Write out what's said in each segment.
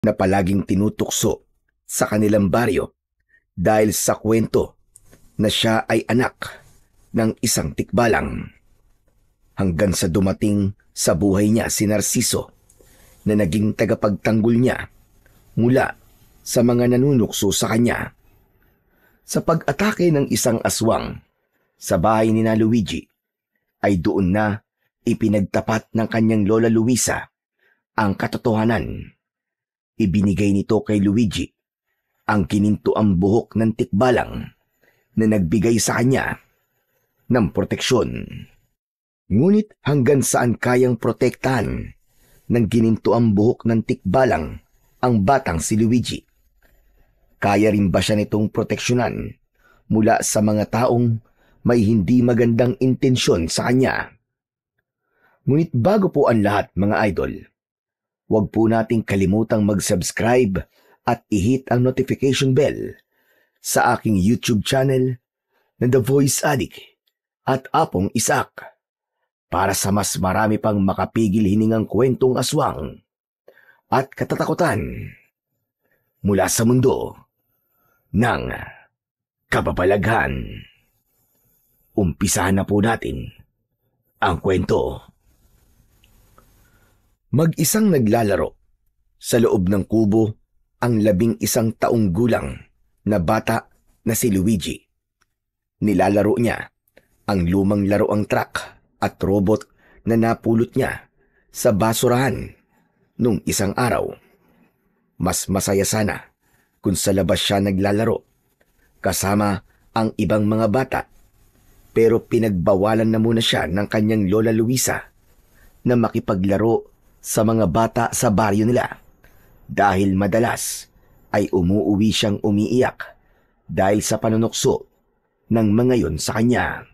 na palaging tinutukso sa kanilang baryo dahil sa kwento na siya ay anak ng isang tikbalang. Hanggang sa dumating sa buhay niya si Narciso na naging tagapagtanggol niya mula sa mga nanunukso sa kanya. Sa pag-atake ng isang aswang sa bahay ni na Luigi, ay doon na ipinagtapat ng kanyang lola Luisa ang katotohanan. Ibinigay nito kay Luigi ang kinintuang buhok ng tikbalang na nagbigay sa kanya ng proteksyon. Ngunit hanggang saan kayang protektahan ng ginintuang buhok ng tikbalang ang batang si Luigi? Kaya rin ba siya nitong proteksyonan mula sa mga taong may hindi magandang intensyon sa kanya? Ngunit bago po ang lahat mga idol, huwag po nating kalimutang mag-subscribe at i-hit ang notification bell sa aking YouTube channel na The Voice Addict at Apong Isak para sa mas marami pang makapigil hiningang kwentong aswang at katatakutan mula sa mundo ng kababalaghan. Umpisahan na po natin ang kwento. Mag-isang naglalaro sa loob ng kubo ang 11 taong gulang na bata na si Luigi. Nilalaro niya ang lumang laruang truck at robot na napulot niya sa basurahan nung isang araw. Mas masaya sana kung sa labas siya naglalaro kasama ang ibang mga bata, pero pinagbawalan na muna siya ng kanyang lola Luisa na makipaglaro sa mga bata sa baryo nila dahil madalas ay umuuwi siyang umiiyak dahil sa panunukso ng mga yon sa kanya.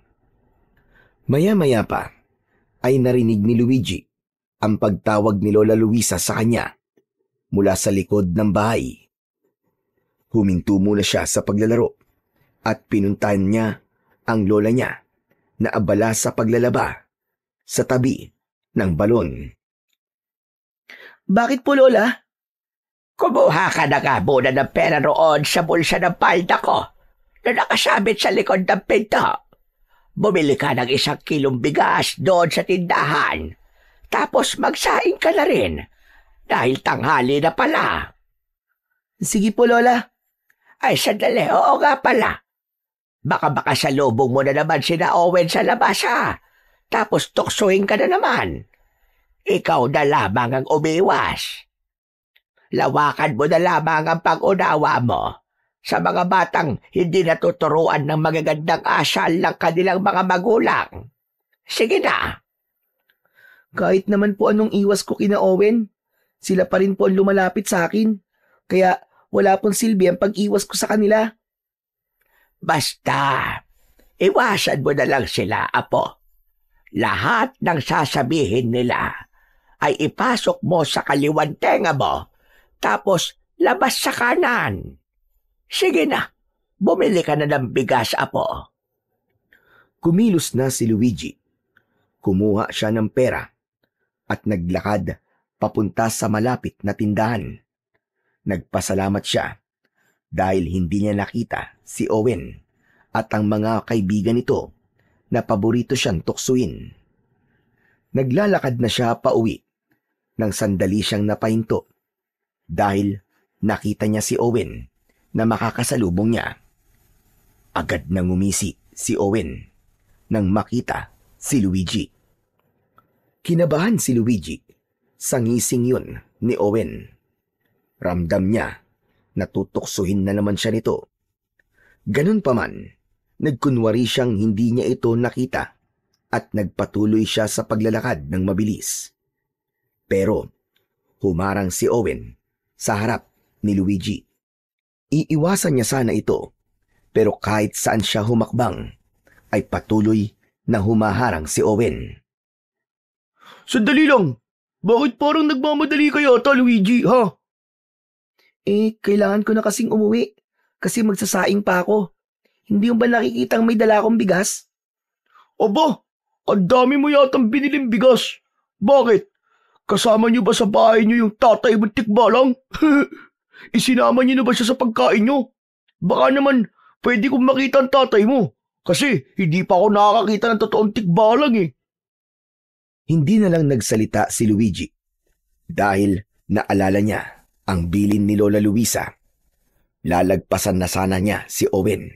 Maya-maya pa ay narinig ni Luigi ang pagtawag ni Lola Luisa sa kanya mula sa likod ng bahay. Huminto muna siya sa paglalaro at pinuntahan niya ang lola niya na abala sa paglalaba sa tabi ng balon. Bakit po, Lola? Kumuha ka na nga muna ng pera roon sa bulsa ng palda ko na nakasabit sa likod ng pinto. Bumili ka ng 1 kilong bigas doon sa tindahan. Tapos magsaing ka na rin dahil tanghali na pala. Sige po, Lola. Ay, sandali. Oo nga pala. Baka salubong mo na naman sina Owen sa labas ha. Tapos tuksuhin ka na naman. Ikaw na lamang ang umiwas. Lawakan mo na lamang ang pag-unawa mo sa mga batang hindi natuturuan ng magagandang asal ng kanilang mga magulang. Sige na. Kahit naman po anong iwas ko kina Owen, sila pa rin po ang lumalapit sa akin. Kaya wala pong silbi ang pag-iwas ko sa kanila. Basta, iwasan mo na lang sila, apo. Lahat ng sasabihin nila ay ipasok mo sa kaliwang tenga mo, tapos labas sa kanan. Sige na, bumili ka na ng bigas, apo. Kumilos na si Luigi. Kumuha siya ng pera at naglakad papunta sa malapit na tindahan. Nagpasalamat siya dahil hindi niya nakita si Owen at ang mga kaibigan nito na paborito siyang tuksuin. Naglalakad na siya pauwi nang sandali siyang napahinto dahil nakita niya si Owen na makakasalubong niya. Agad nang umisi si Owen nang makita si Luigi. Kinabahan si Luigi sa ngising yun ni Owen. Ramdam niya na tutuksuhin na naman siya nito. Ganun pa man, nagkunwari siyang hindi niya ito nakita at nagpatuloy siya sa paglalakad ng mabilis. Pero humarang si Owen sa harap ni Luigi. Iiwasan niya sana ito, pero kahit saan siya humakbang, ay patuloy na humaharang si Owen. Sandali lang! Bakit parang nagmamadali ka yata, Luigi, ha? Kailangan ko na kasing umuwi kasi magsasaing pa ako. Hindi mo ba nakikitang may dala akong bigas? Aba, ang dami mo yatang biniling bigas. Bakit? Kasama niyo ba sa bahay niyo yung tatay mong tikbalang? Isinama niyo na ba siya sa pagkain niyo? Baka naman pwede kong makita ang tatay mo. Kasi hindi pa ako nakakakita ng totoong tikbalang eh. Hindi na lang nagsalita si Luigi dahil naalala niya ang bilin ni Lola Luisa. Lalagpasan na sana niya si Owen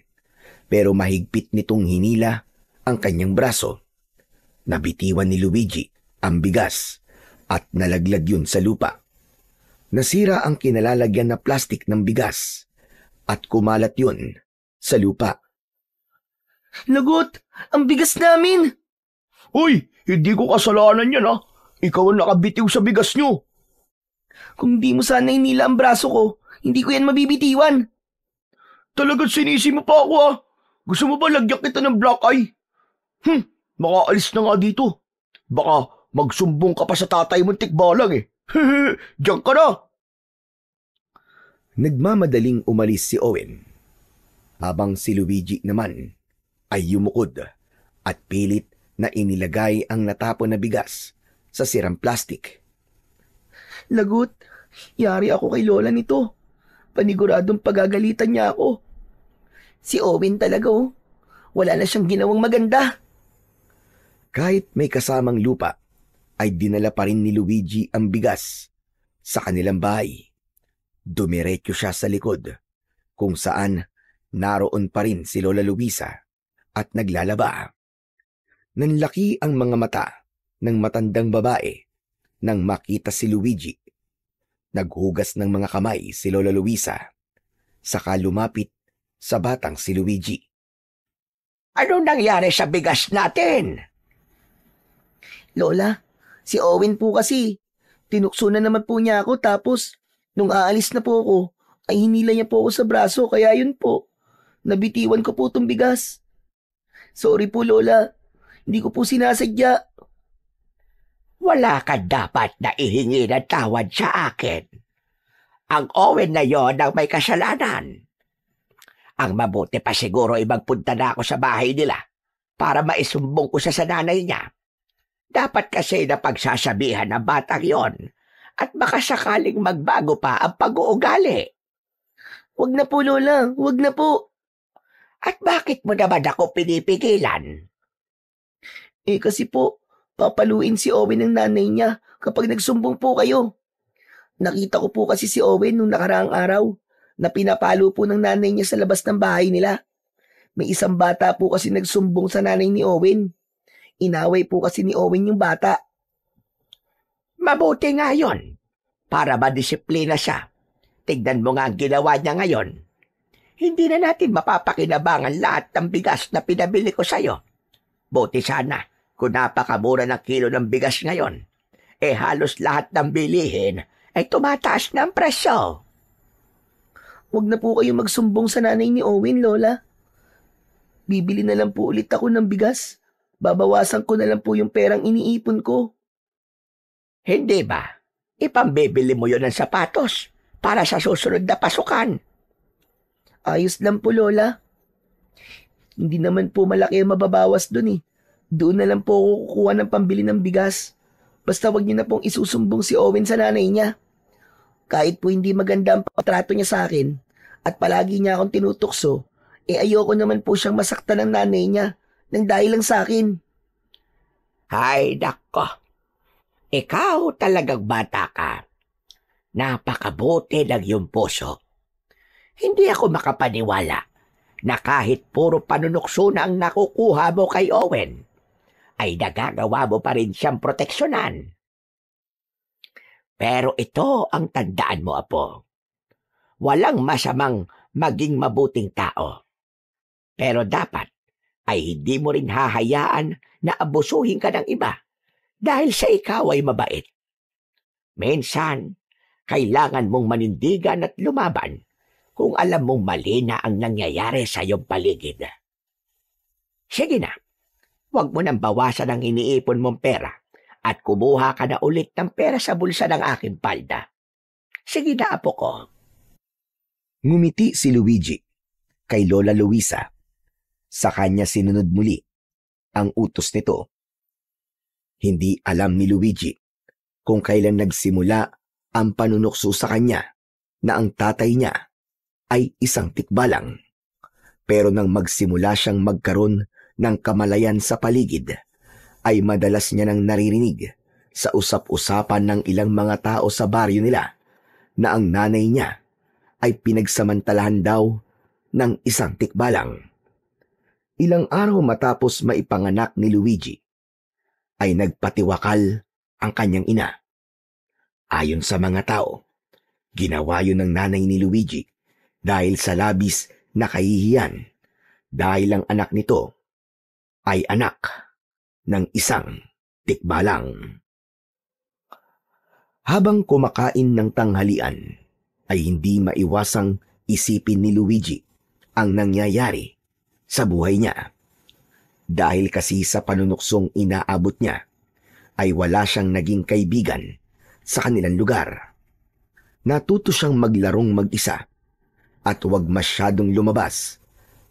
pero mahigpit nitong hinila ang kanyang braso. Nabitiwan ni Luigi ang bigas at nalaglag yun sa lupa. Nasira ang kinalalagyan na plastik ng bigas at kumalat yun sa lupa. Lagot! Ang bigas namin! Uy! Hindi ko kasalanan yan ha! Ikaw ang nakabitiw sa bigas nyo! Kung di mo sana inila ang braso ko, hindi ko yan mabibitiwan. Talagang sinisi mo pa ako ha! Gusto mo ba lagyan kita ng black eye? Makaalis na nga dito. Baka magsumbong ka pa sa tatay mong tikbalang eh. Diyan ka na! Nagmamadaling umalis si Owen habang si Luigi naman ay yumukod at pilit na inilagay ang natapon na bigas sa sirang plastik. Lagot, yari ako kay Lola nito. Paniguradong pagagalitan niya ako. Si Owen talaga oh. Wala na siyang ginawang maganda. Kahit may kasamang lupa, ay dinala pa rin ni Luigi ang bigas sa kanilang bahay. Dumiretso siya sa likod kung saan naroon pa rin si Lola Luisa at naglalaba. Nanlaki ang mga mata ng matandang babae nang makita si Luigi. Naghugas ng mga kamay si Lola Luisa, saka lumapit sa batang si Luigi. Ano nangyari sa bigas natin? Lola, si Owen po kasi. Tinukso na naman po niya ako tapos nung aalis na po ako, ay hinila niya po ako sa braso kaya yun po. Nabitiwan ko po itong bigas. Sorry po Lola, hindi ko po sinasadya. Wala ka dapat na ihingi ng tawad sa akin. Ang Owen na yon ang may kasalanan. Ang mabuti pa siguro ay magpunta na ako sa bahay nila para maisumbong ko siya sa nanay niya. Dapat kasi na pagsasabihan ng batang yon at baka sakaling magbago pa ang pag-uugali. Wag na po Lola, wag na po. At bakit mo naman ako pinipigilan? Kasi po, papaluin si Owen ng nanay niya kapag nagsumbong po kayo. Nakita ko po kasi si Owen nung nakaraang araw na pinapalo po ng nanay niya sa labas ng bahay nila. May isang bata po kasi nagsumbong sa nanay ni Owen. Inaway po kasi ni Owen yung bata. Mabuti nga yun, para madisiplina siya. Tignan mo nga ang ginawa niya ngayon. Hindi na natin mapapakinabangan lahat ng bigas na pinabili ko sa'yo. Buti sana kung napakamura ng kilo ng bigas ngayon. Halos lahat ng bilihin ay tumataas ng presyo. Huwag na po kayo magsumbong sa nanay ni Owen, Lola. Bibili na lang po ulit ako ng bigas. Babawasan ko na lang po yung perang iniipon ko. Hindi ba? Ipambibili mo yun ng sapatos para sa susunod na pasukan. Ayos lang po, Lola. Hindi naman po malaki ang mababawas dun eh. Doon na lang po ako kukuha ng pambili ng bigas. Basta wag niyo na pong isusumbong si Owen sa nanay niya. Kahit po hindi maganda ang patrato niya sa akin at palagi niya akong tinutukso, ayoko naman po siyang masaktan ng nanay niya nang dahil lang sa akin. Hay nako, ikaw talagang bata ka. Napakabuti ng iyong puso. Hindi ako makapaniwala na kahit puro panunukso na ang nakukuha mo kay Owen, ay nagagawa mo pa rin siyang proteksyonan. Pero ito ang tandaan mo, Apo. Walang masamang maging mabuting tao. Pero dapat ay hindi mo rin hahayaan na abusuhin ka ng iba dahil sa ikaw ay mabait. Minsan, kailangan mong manindigan at lumaban kung alam mong mali na ang nangyayari sa iyong paligid. Sige na, huwag mo nang bawasan ang iniipon mong pera at kumuha ka na ulit ng pera sa bulsa ng aking palda. Sige na, apo ko. Ngumiti si Luigi kay Lola Luisa. Sa kanya sinunod muli ang utos nito. Hindi alam ni Luigi kung kailan nagsimula ang panunukso sa kanya na ang tatay niya ay isang tikbalang. Pero nang magsimula siyang magkaroon ng kamalayan sa paligid, ay madalas niya nang naririnig sa usap-usapan ng ilang mga tao sa baryo nila na ang nanay niya ay pinagsamantalahan daw ng isang tikbalang. Ilang araw matapos maipanganak ni Luigi, ay nagpatiwakal ang kanyang ina. Ayon sa mga tao, ginawa yun ng nanay ni Luigi dahil sa labis na kahihiyan dahil ang anak nito ay anak ng isang tikbalang. Habang kumakain ng tanghalian, ay hindi maiwasang isipin ni Luigi ang nangyayari sa buhay niya. Dahil kasi sa panunuksong inaabot niya, ay wala siyang naging kaibigan sa kanilang lugar. Natuto siyang maglarong mag-isa at huwag masyadong lumabas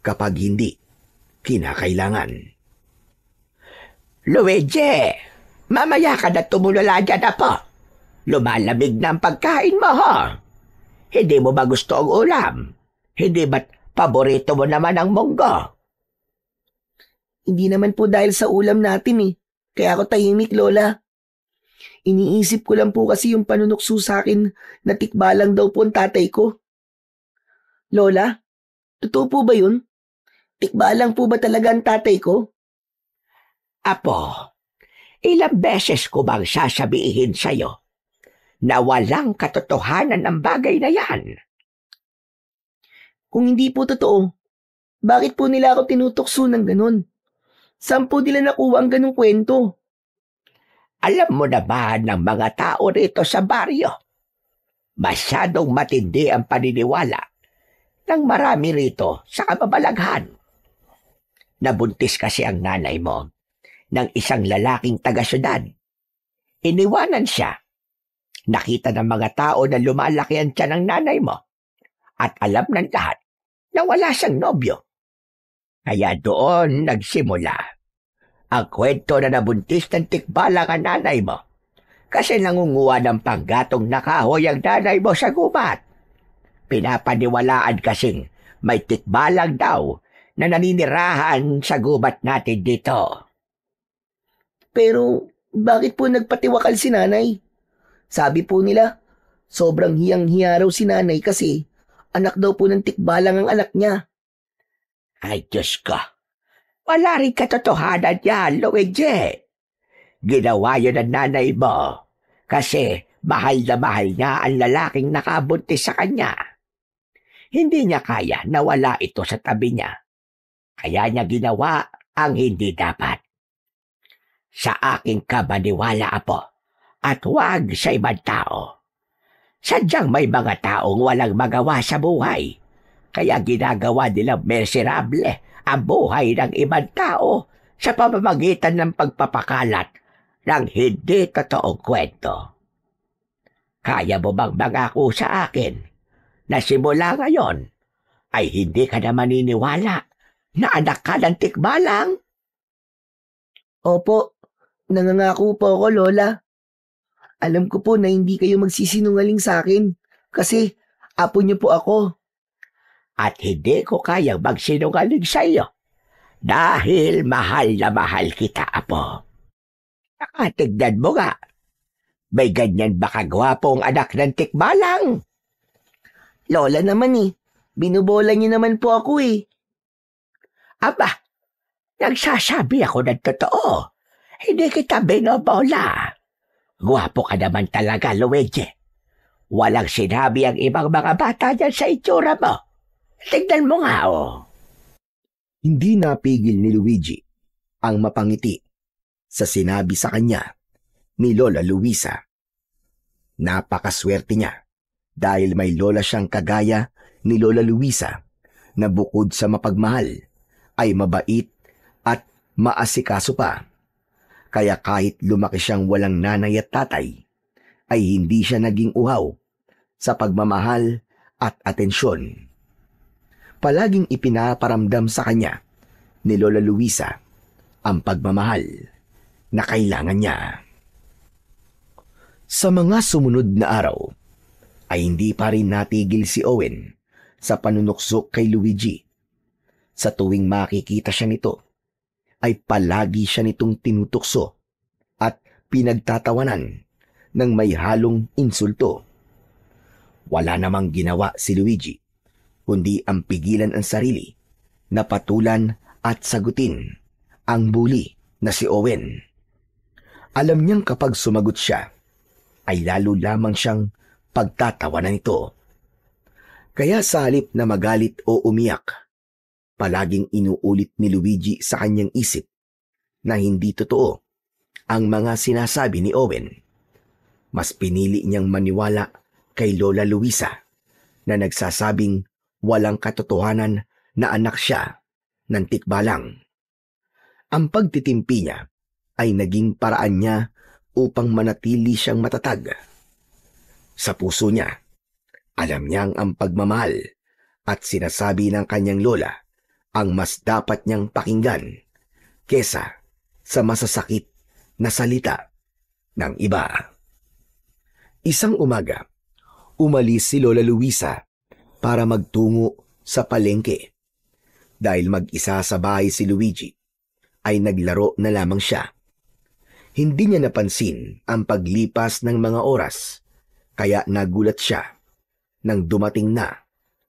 kapag hindi kinakailangan. Luigi, mamaya ka na tumulala dyan na po. Lumalamig na ang pagkain mo, ha? Hindi mo ba gusto ang ulam? Hindi ba't paborito mo naman ang munggo? Hindi naman po dahil sa ulam natin eh. Kaya ako tahimik, Lola. Iniisip ko lang po kasi yung panunukso sa akin na tikbalang daw po ang tatay ko. Lola, totoo po ba yun? Tikbalang po ba talaga ang tatay ko? Apo, ilang beses ko bang sasabihin sa'yo na walang katotohanan ang bagay na yan? Kung hindi po totoo, bakit po nila ako tinutukso ng ganun? Saan po nila nakuha ang ganung kwento? Alam mo naman ng mga tao rito sa baryo, masyadong matindi ang paniniwala ng marami rito sa kababalaghan. Nabuntis kasi ang nanay mo ng isang lalaking taga-syudad. Iniwanan siya. Nakita ng mga tao na lumalaki ang tiyan ng nanay mo at alam ng lahat na wala siyang nobyo. Kaya doon nagsimula ang kwento na nabuntis ng tikbalang ang nanay mo kasi nangunguha ng panggatong na kahoy ang nanay mo sa gubat. Pinapaniwalaan kasing may tikbalang daw na naninirahan sa gubat natin dito. Pero bakit po nagpatiwakal si nanay? Sabi po nila, sobrang hiyang-hiya raw si nanay kasi anak daw po ng tikbalang ang anak niya. Ay, Diyos ko. Wala rin katotohanan yan, Luigi. Ginawa yun ng nanay mo kasi mahal na mahal niya ang lalaking nakabuntis sa kanya. Hindi niya kaya na wala ito sa tabi niya. Kaya niya ginawa ang hindi dapat. Sa aking kabaniwala, Apo, at huwag sa ibang tao. Sadyang may mga taong walang magawa sa buhay. Kaya ginagawa nilang miserable ang buhay ng ibang tao sa pamamagitan ng pagpapakalat ng hindi totoong kwento. Kaya mo bang mangako sa akin na simula ngayon ay hindi ka na maniniwala na anak ka ng tikbalang? Opo, nangangako po ako, Lola. Alam ko po na hindi kayo magsisinungaling sa akin kasi apo niyo po ako. At hindi ko kayang magsinungaling sa iyo dahil mahal na mahal kita, Apo. Nakatignan mo nga, may ganyan ba kagwapong anak ng tikbalang? Lola naman eh, binubola niyo naman po ako eh. Aba, nagsasabi ako ng totoo. Hindi kita binobola. Gwapo ka naman talaga, Luigi. Walang sinabi ang ibang mga bata dyan sa itsura mo. Tignan mo nga, oh. Hindi napigil ni Luigi ang mapangiti sa sinabi sa kanya ni Lola Luisa. Napakaswerte niya dahil may lola siyang kagaya ni Lola Luisa na bukod sa mapagmahal ay mabait at maasikaso pa. Kaya kahit lumaki siyang walang nanay at tatay, ay hindi siya naging uhaw sa pagmamahal at atensyon. Palaging ipinaparamdam sa kanya ni Lola Luisa ang pagmamahal na kailangan niya. Sa mga sumunod na araw, ay hindi pa rin natigil si Owen sa panunukso kay Luigi. Sa tuwing makikita siya nito, ay palagi siya nitong tinutukso at pinagtatawanan ng may halong insulto. Wala namang ginawa si Luigi, kundi ang pigilan ang sarili na patulan at sagutin ang bully na si Owen. Alam niyang kapag sumagot siya, ay lalo lamang siyang pagtatawanan nito. Kaya sa halip na magalit o umiyak, palaging inuulit ni Luigi sa kanyang isip na hindi totoo ang mga sinasabi ni Owen. Mas pinili niyang maniwala kay Lola Luisa na nagsasabing walang katotohanan na anak siya ng tikbalang. Ang pagtitimpi niya ay naging paraan niya upang manatili siyang matatag. Sa puso niya, alam niyang ang pagmamahal at sinasabi ng kanyang lola ang mas dapat niyang pakinggan kesa sa masasakit na salita ng iba. Isang umaga, umalis si Lola Luisa para magtungo sa palengke. Dahil mag-isa sa bahay si Luigi, ay naglaro na lamang siya. Hindi niya napansin ang paglipas ng mga oras, kaya nagulat siya nang dumating na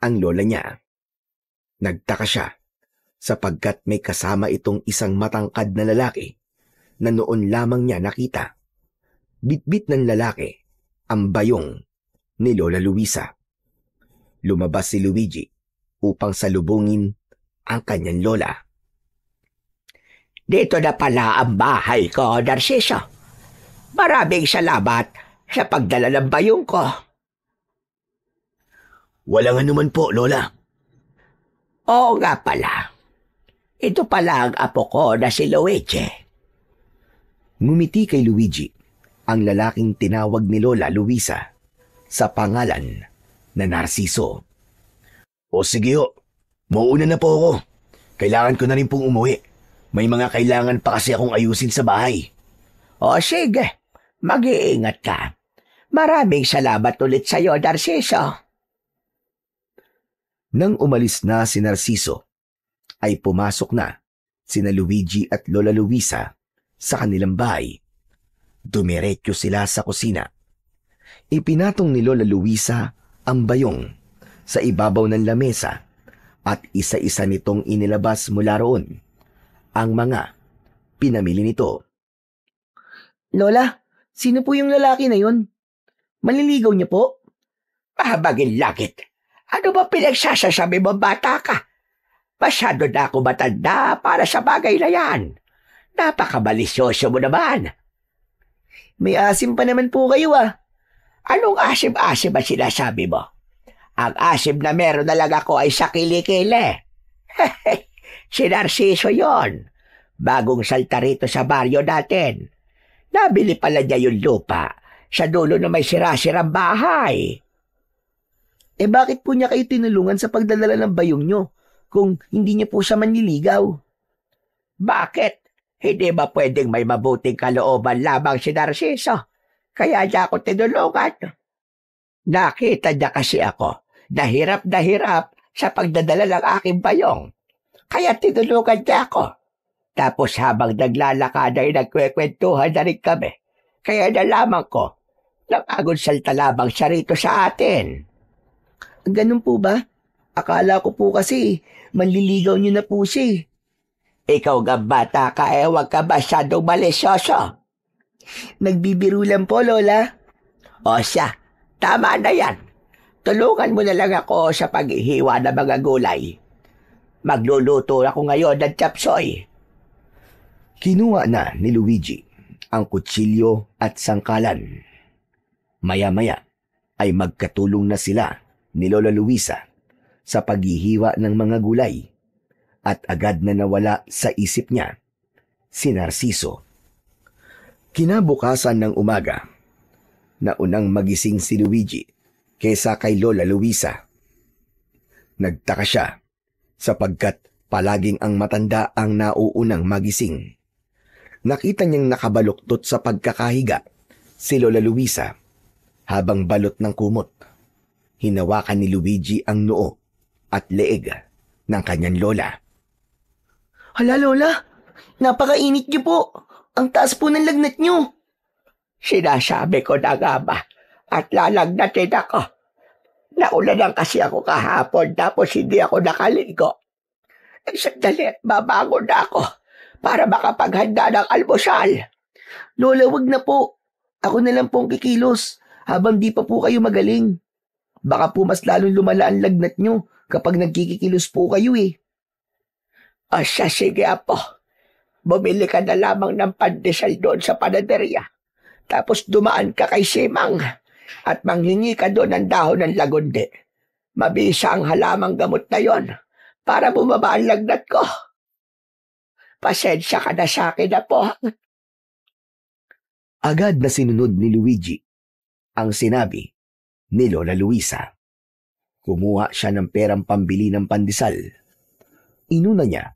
ang lola niya. Nagtaka siya sapagkat may kasama itong isang matangkad na lalaki na noon lamang niya nakita. Bitbit ng lalaki ang bayong ni Lola Luisa. Lumabas si Luigi upang salubungin ang kanyang lola. Dito na pala ang bahay ko, Narciso. Maraming salamat sa pagdala ng bayong ko. Walang anuman po, Lola. Oo nga pala. Ito pala ang apo ko na si Luigi. Ngumiti kay Luigi ang lalaking tinawag ni Lola Luisa sa pangalan na Narciso. O sige ho, mauuna na po ako. Kailangan ko na rin pong umuwi. May mga kailangan pa kasi akong ayusin sa bahay. O sige, mag-iingat ka. Maraming salamat ulit sa iyo, Narciso. Nang umalis na si Narciso, ay pumasok na sina Luigi at Lola Luisa sa kanilang bahay. Dumiretso sila sa kusina. Ipinatong ni Lola Luisa ang bayong sa ibabaw ng lamesa at isa-isa nitong inilabas mula roon ang mga pinamili nito. Lola, sino po yung lalaki na yun? Manliligaw niya po? Mahabagin langit. Ano ba pinagsasasabi mo, bata ka? Masyado na ako matanda para sa bagay na yan. Napakabalisyoso mo naman. May asim pa naman po kayo ah. Anong asim-asim ang sinasabi mo? Ang asim na meron na lang ako ay sa kilikili. Si Narciso yon. Bagong salta rito sa baryo natin. Nabili pala niya yung lupa sa dulo na may sira-sirang bahay. Eh bakit po niya kayo tinulungan sa pagdadala ng bayong nyo kung hindi niya po siya manliligaw? Bakit? Hindi ba pwedeng may mabuting kalooban lamang si Narciso? Kaya niya ako tinulungan. Nakita niya kasi ako na hirap sa pagdadala ng aking bayong. Kaya tinulungan niya ako. Tapos habang naglalakad ay nagkwekwentuhan na rin kami. Kaya nalaman ko na bagong salta lamang siya rito sa atin. Ganun po ba? Akala ko po kasi manliligaw niyo na po siya. Ikaw nga bata ka huwag ka masyadong malisyoso. Nagbibiro lang po, Lola. O siya, tama na yan. Tulungan mo na lang ako sa paghihiwa ng mga gulay. Magluluto ako ngayon ng chapsoy. Kinuha na ni Luigi ang kutsilyo at sangkalan. Maya-maya ay magkatulong na sila ni Lola Luisa sa paghihiwa ng mga gulay at agad na nawala sa isip niya si Narciso. Kinabukasan ng umaga, naunang magising si Luigi kaysa kay Lola Luisa. Nagtaka siya sapagkat palaging ang matanda ang nauunang magising. Nakita niyang nakabaluktot sa pagkakahiga si Lola Luisa habang balot ng kumot. Hinawakan ni Luigi ang noo at leeg ng kanyang lola. Hala, Lola, napakainit niyo po. Ang taas po ng lagnat niyo. Sinasabi ko na nga ba at lalagnatin ako. Naulanan kasi ako kahapon tapos hindi ako nakaligo. Sandali at babangon na ako para makapaghanda ng almusal. Lola, wag na po. Ako na lang pong kikilos habang di pa po kayo magaling. Baka po mas lalong lumala ang lagnat niyo kapag nagkikikilos po kayo eh. O siya, sige apo. Bumili ka na lamang ng pandesal doon sa panaderya. Tapos dumaan ka kay Simang at manghingi ka doon ng dahon ng lagundi. Mabisa ang halamang gamot na yon para bumaba ang lagnat ko. Pasensya ka na sa akin na po. Agad na sinunod ni Luigi ang sinabi ni Lola Luisa. Kumuha siya ng perang pambili ng pandesal. Inuna niya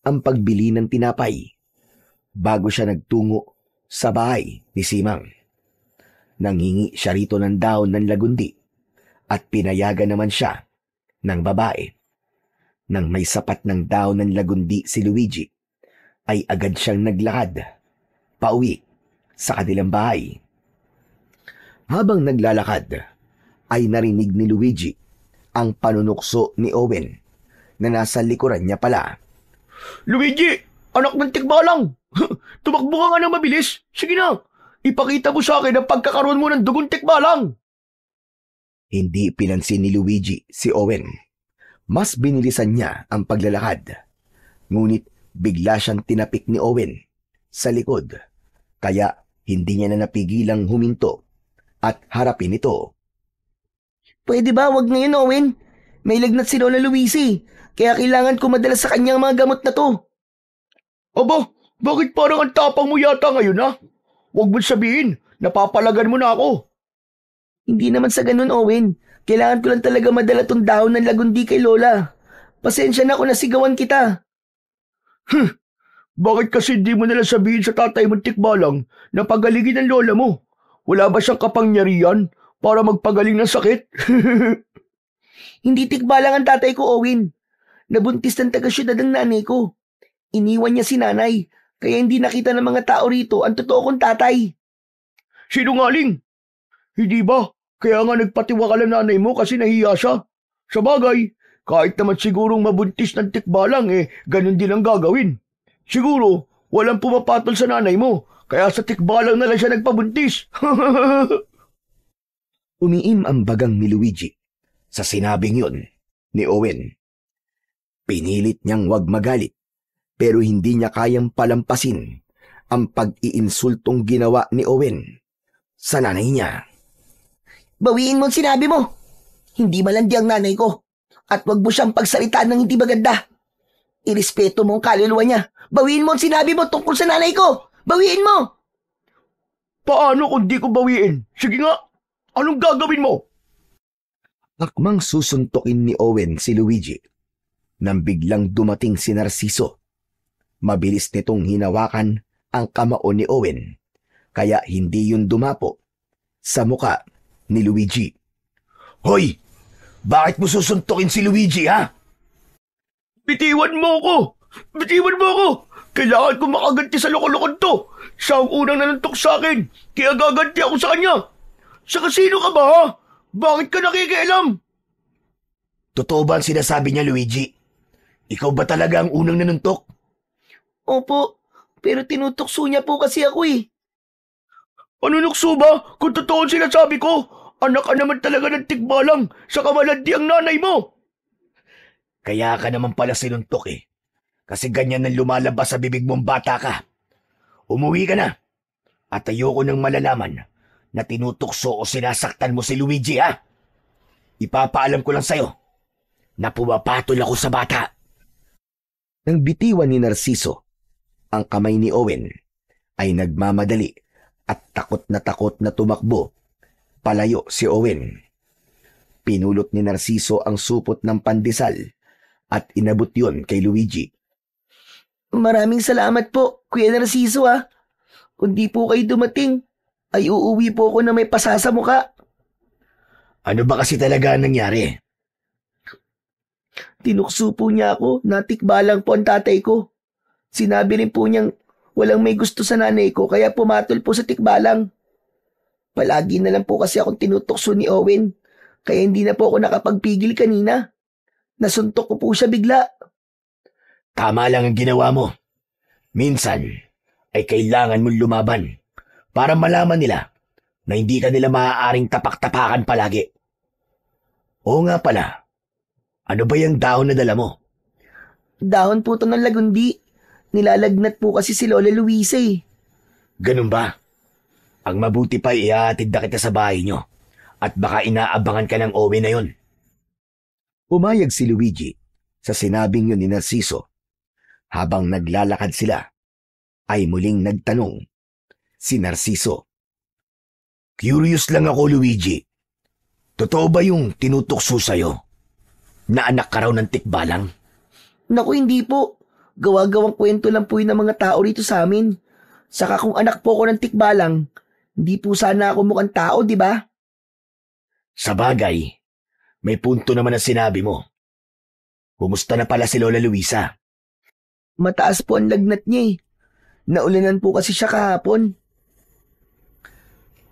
ang pagbili ng tinapay bago siya nagtungo sa bahay ni Simang. Nanghingi siya rito ng dahon ng lagundi at pinayagan naman siya ng babae. Nang may sapat ng dahon ng lagundi si Luigi, ay agad siyang naglakad pauwi sa kanilang bahay. Habang naglalakad, ay narinig ni Luigi ang panunukso ni Owen na nasa likuran niya pala. Luigi, anak ng tikbalang! Tumakbo ka nga ng mabilis. Sige na, ipakita mo sa akin ang pagkakaroon mo ng dugong tikbalang. Hindi pinansin ni Luigi si Owen. Mas binilisan niya ang paglalakad. Ngunit bigla siyang tinapik ni Owen sa likod. Kaya hindi niya na napigilang huminto at harapin ito. Pwede ba wag ngayon, Owen? May lagnat si Lola Luisi, kaya kailangan ko madala sa kanyang mga gamot na to. Aba, bakit parang ang tapang mo yata ngayon, ha? Huwag mo sabihin, napapalagan mo na ako. Hindi naman sa ganun, Owen. Kailangan ko lang talaga madala tong dahon ng lagundi kay Lola. Pasensya na kung nasigawan kita. Bakit kasi di mo nalang sabihin sa tatay mong tikbalang na pagalingin ang lola mo? Wala ba siyang kapangyarihan para magpagaling ng sakit? Hindi tikbalang ang tatay ko, Owen. Nabuntis ng taga-syudad ang nanay ko. Iniwan niya si nanay, kaya hindi nakita ng mga tao rito ang totoo kong tatay. Sinungaling! Hindi ba? Kaya nga nagpatiwakal ang nanay mo kasi nahiya siya. Sa bagay, kahit naman sigurong mabuntis ng tikbalang ganun din ang gagawin. Siguro, walang pumapatol sa nanay mo, kaya sa tikbalang na lang siya nagpabuntis. Umiim ang bagang ni Luigi sa sinabing yun ni Owen. Pinilit niyang wag magalit, pero hindi niya kayang palampasin ang pag-iinsultong ginawa ni Owen sa nanay niya. Bawiin mo ang sinabi mo. Hindi malandi ang nanay ko. At wag mo siyang pagsalitaan ng hindi maganda. Irespeto mo ang kaluluwa niya. Bawiin mo ang sinabi mo tungkol sa nanay ko. Bawiin mo! Paano kung di ko bawiin? Sige nga, anong gagawin mo? Akmang susuntukin ni Owen si Luigi nang biglang dumating si Narciso. Mabilis nitong hinawakan ang kamao ni Owen, kaya hindi yun dumapo sa muka ni Luigi. Hoy! Bakit mo susuntukin si Luigi, ha? Bitiwan mo ako! Bitiwan mo ako! Kailangan ko makaganti sa lokolokon to! Siya ang unang nanuntok sa akin, kaya gaganti ako sa kanya! Saka sino ka ba, ha? Bakit ka nakikialam? Totoo ba ang sinasabi niya, Luigi? Ikaw ba talaga ang unang nanuntok? Opo, pero tinutokso niya po kasi ako eh. Ano nukso ba? Kung totoo ang sinasabi ko, anak ka naman talaga ng tikbalang sa kamalandi ang nanay mo. Kaya ka naman pala sinuntok eh. Kasi ganyan ang lumalabas sa bibig mong bata ka. Umuwi ka na. At ayoko nang malalaman na tinutokso o sinasaktan mo si Luigi, ha? Ipapaalam ko lang sa'yo na pumapatol ako sa bata. Nang bitiwan ni Narciso ang kamay ni Owen, ay nagmamadali at takot na tumakbo. Palayo si Owen. Pinulot ni Narciso ang supot ng pandesal at inabot yon kay Luigi. Maraming salamat po, Kuya Narciso, ha. Kung di po kayo dumating, ay uuwi po ako na may pasa sa muka. Ano ba kasi talaga ang nangyari? Tinukso po niya ako, natikbalang po ang tatay ko. Sinabi rin po niyang walang may gusto sa nanay ko kaya pumatol po sa tikbalang. Palagi na lang po kasi akong tinutukso ni Owen, kaya hindi na po ako nakapagpigil kanina. Nasuntok ko po siya bigla. Tama lang ang ginawa mo. Minsan ay kailangan mong lumaban para malaman nila na hindi ka nila maaaring tapak-tapakan palagi. Oo nga pala, ano ba yung dahon na dala mo? Dahon po ito ng lagundi. Nilalagnat po kasi si Lola Luisa eh. Ganun ba? Ang mabuti pa ihahatid na kita sa bahay nyo at baka inaabangan ka ng Owen na yon. Umayag si Luigi sa sinabing yun ni Narciso. Habang naglalakad sila, ay muling nagtanong si Narciso. Curious lang ako, Luigi. Totoo ba yung tinutukso sa'yo? Na anak ka raw ng tikbalang? Naku, hindi po. Gawa-gawang kwento lang po yun ng mga tao rito sa amin. Saka kung anak po ako ng tikbalang, hindi po sana ako mukhang tao, di ba? Sa bagay, may punto naman ang sinabi mo. Kumusta na pala si Lola Luisa? Mataas po ang lagnat niya eh. Naulanan po kasi siya kahapon.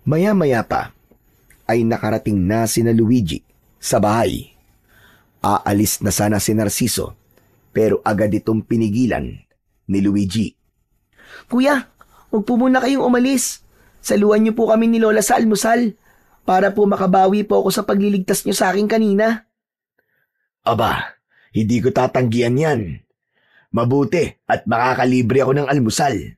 Maya-maya pa ay nakarating na sina Luigi sa bahay. Aalis na sana si Narciso pero agad itong pinigilan ni Luigi. Kuya, huwag po muna kayong umalis. Saluhan niyo po kami ni Lola sa almusal para po makabawi po ako sa pagliligtas niyo sa akin kanina. Aba, hindi ko tatanggihan yan. Mabuti at makakalibre ako ng almusal.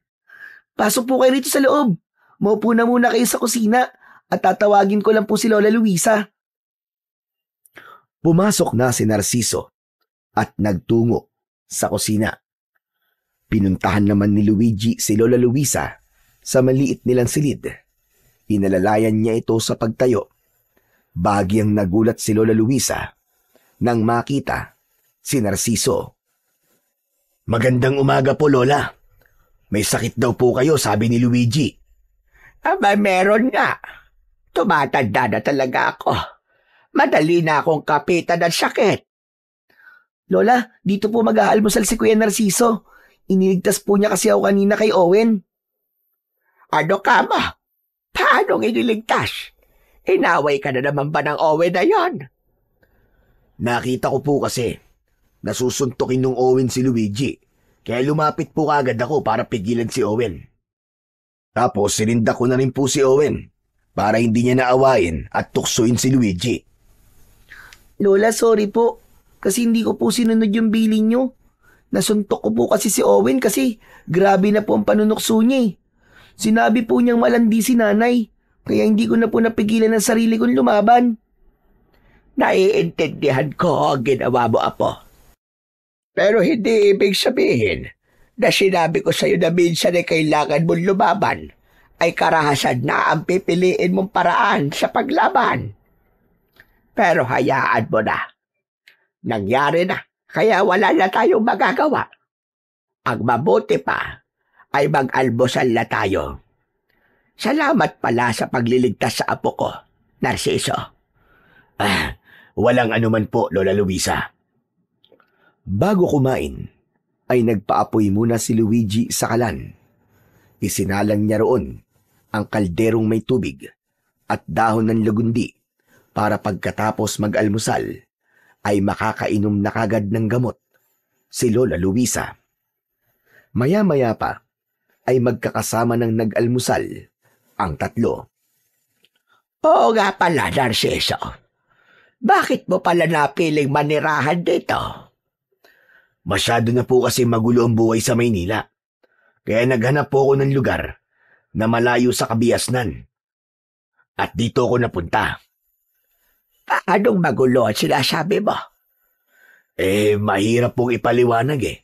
Pasok po kayo rito sa loob. Maupo na muna kayo sa kusina at tatawagin ko lang po si Lola Luisa. Pumasok na si Narciso at nagtungo sa kusina. Pinuntahan naman ni Luigi si Lola Luisa sa maliit nilang silid. Inalalayan niya ito sa pagtayo. Bagyang nagulat si Lola Luisa nang makita si Narciso. Magandang umaga po, Lola. May sakit daw po kayo, sabi ni Luigi. Aba, meron nga. Tumatanda na talaga ako. Madali na akong kapitan ng sakit. Lola, dito po mag-aalmusal si Kuya Narciso. Iniligtas po niya kasi ako kanina kay Owen. Ano ka mo? Paano iniligtas? Inaway ka na naman ba ng Owen na yon? Nakita ko po kasi nasusuntukin ng Owen si Luigi, kaya lumapit po kagad ako para pigilan si Owen. Tapos sininda ko na rin po si Owen para hindi niya naawayin at tuksuin si Luigi. Lola, sorry po. Kasi hindi ko po sinunod yung bilin niyo. Nasuntok ko po kasi si Owen kasi grabe na po ang panunukso niya eh. Sinabi po niyang malandi si nanay, kaya hindi ko na po napigilan ang sarili kong lumaban. Naiintindihan ko ang ginawa mo, Apo. Pero hindi ibig sabihin na sinabi ko sa'yo na minsan ay kailangan mong lumaban ay karahasan na ang pipiliin mong paraan sa paglaban. Pero hayaan mo na. Nangyari na, kaya wala na tayong magagawa. Ang mabuti pa ay mag-almusal na tayo. Salamat pala sa pagliligtas sa apo ko, Narciso. Walang anuman po, Lola Luisa. Bago kumain, ay nagpaapoy muna si Luigi sa kalan. Isinalang niya roon ang kalderong may tubig at dahon ng lagundi para pagkatapos mag-almusal ay makakainom na kagad ng gamot si Lola Luisa. Maya-maya pa ay magkakasama ng nag-almusal ang tatlo. Oo nga pala, Narciso. Bakit mo pala napiling manirahan dito? Masyado na po kasi magulo ang buhay sa Maynila. Kaya naghanap po ako ng lugar na malayo sa kabiasnan. At dito ako napunta. Paanong magulo ang sinasabi mo? Mahirap pong ipaliwanag eh.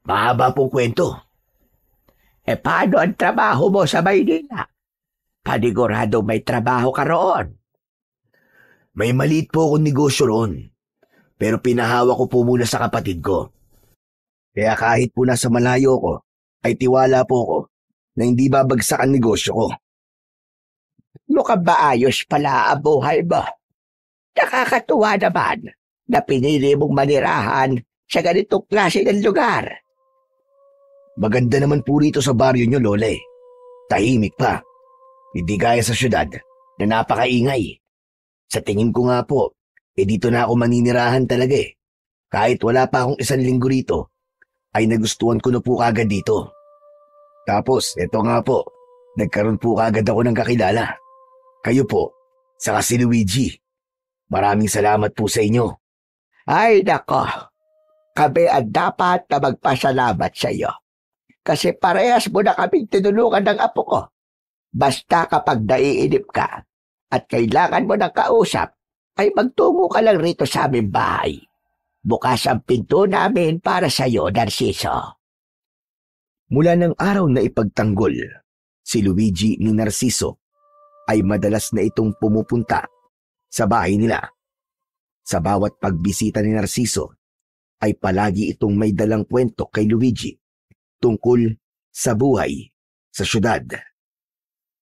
Mahaba pong kwento. Paano ang trabaho mo sa Maynila? Paniguradong may trabaho ka roon. May maliit po akong negosyo roon. Pero pinahawa ko po muna sa kapatid ko. Kaya kahit po nasa malayo ko, ay tiwala po ko na hindi babagsak ang negosyo ko. Mukhang maayos pala ang buhay mo. Nakakatuwa naman na pinili mong manirahan sa ganitong klase ng lugar. Maganda naman po rito sa baryo nyo, Lola eh. Tahimik pa. Hindi gaya sa syudad na napakaingay. Sa tingin ko nga po, dito na ako maninirahan talaga eh. Kahit wala pa akong 1 linggo rito, ay nagustuhan ko na po kagad dito. Tapos, eto nga po, nagkaroon po kagad ako ng kakilala. Kayo po, saka si Luigi. Maraming salamat po sa inyo. Ay nako, kami ang dapat na magpasalamat sa iyo. Kasi parehas mo na kaming tinulungan ng apo ko. Basta kapag naiinip ka at kailangan mo ng kausap, ay magtungo ka lang rito sa aming bahay. Bukas ang pinto namin para sa iyo, Narciso. Mula ng araw na ipagtanggol, si Luigi ni Narciso ay madalas na itong pumupunta sa bahay nila. Sa bawat pagbisita ni Narciso, ay palagi itong may dalang kwento kay Luigi tungkol sa buhay sa syudad.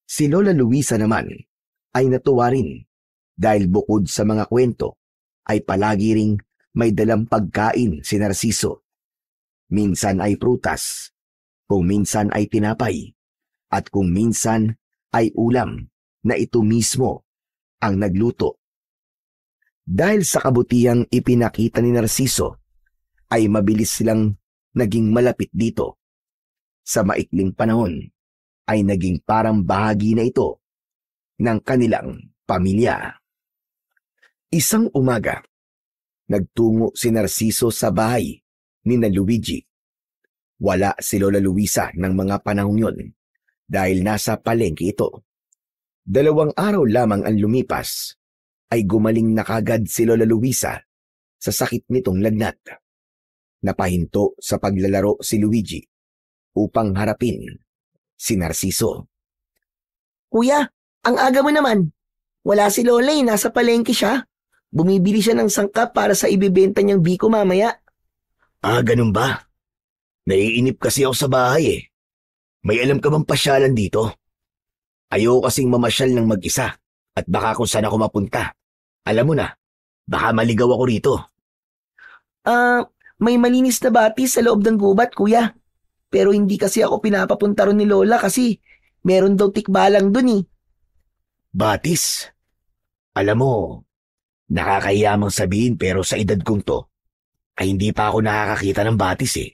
Si Lola Luisa naman ay natuwa rin dahil bukod sa mga kwento ay palagi ring may dalang pagkain si Narciso. Minsan ay prutas, kung minsan ay tinapay, at kung minsan ay ulam na ito mismo ang nagluto. Dahil sa kabutihang ipinakita ni Narciso, ay mabilis silang naging malapit dito. Sa maikling panahon, ay naging parang bahagi na ito ng kanilang pamilya. Isang umaga, nagtungo si Narciso sa bahay ni na Luigi. Wala si Lola Luisa ng mga panahong yon dahil nasa palengke ito. 2 araw lamang ang lumipas ay gumaling na kagad si Lola Luisa sa sakit nitong lagnat. Napahinto sa paglalaro si Luigi upang harapin si Narciso. Kuya, ang aga mo naman. Wala si Lola eh, nasa palengke siya. Bumibili siya ng sangkap para sa ibibenta niyang biko mamaya. Ah, ganun ba? Naiinip kasi ako sa bahay eh. May alam ka bang pasyalan dito? Ayoko kasing mamasyal ng mag-isa at baka kung saan ako mapunta. Alam mo na, baka maligaw ako rito. May malinis na batis sa loob ng gubat, kuya. Pero hindi kasi ako pinapapunta ron ni Lola kasi meron daw tikbalang dun eh. Batis? Alam mo, nakakahiyamang sabihin pero sa edad kong to, ay hindi pa ako nakakakita ng batis eh.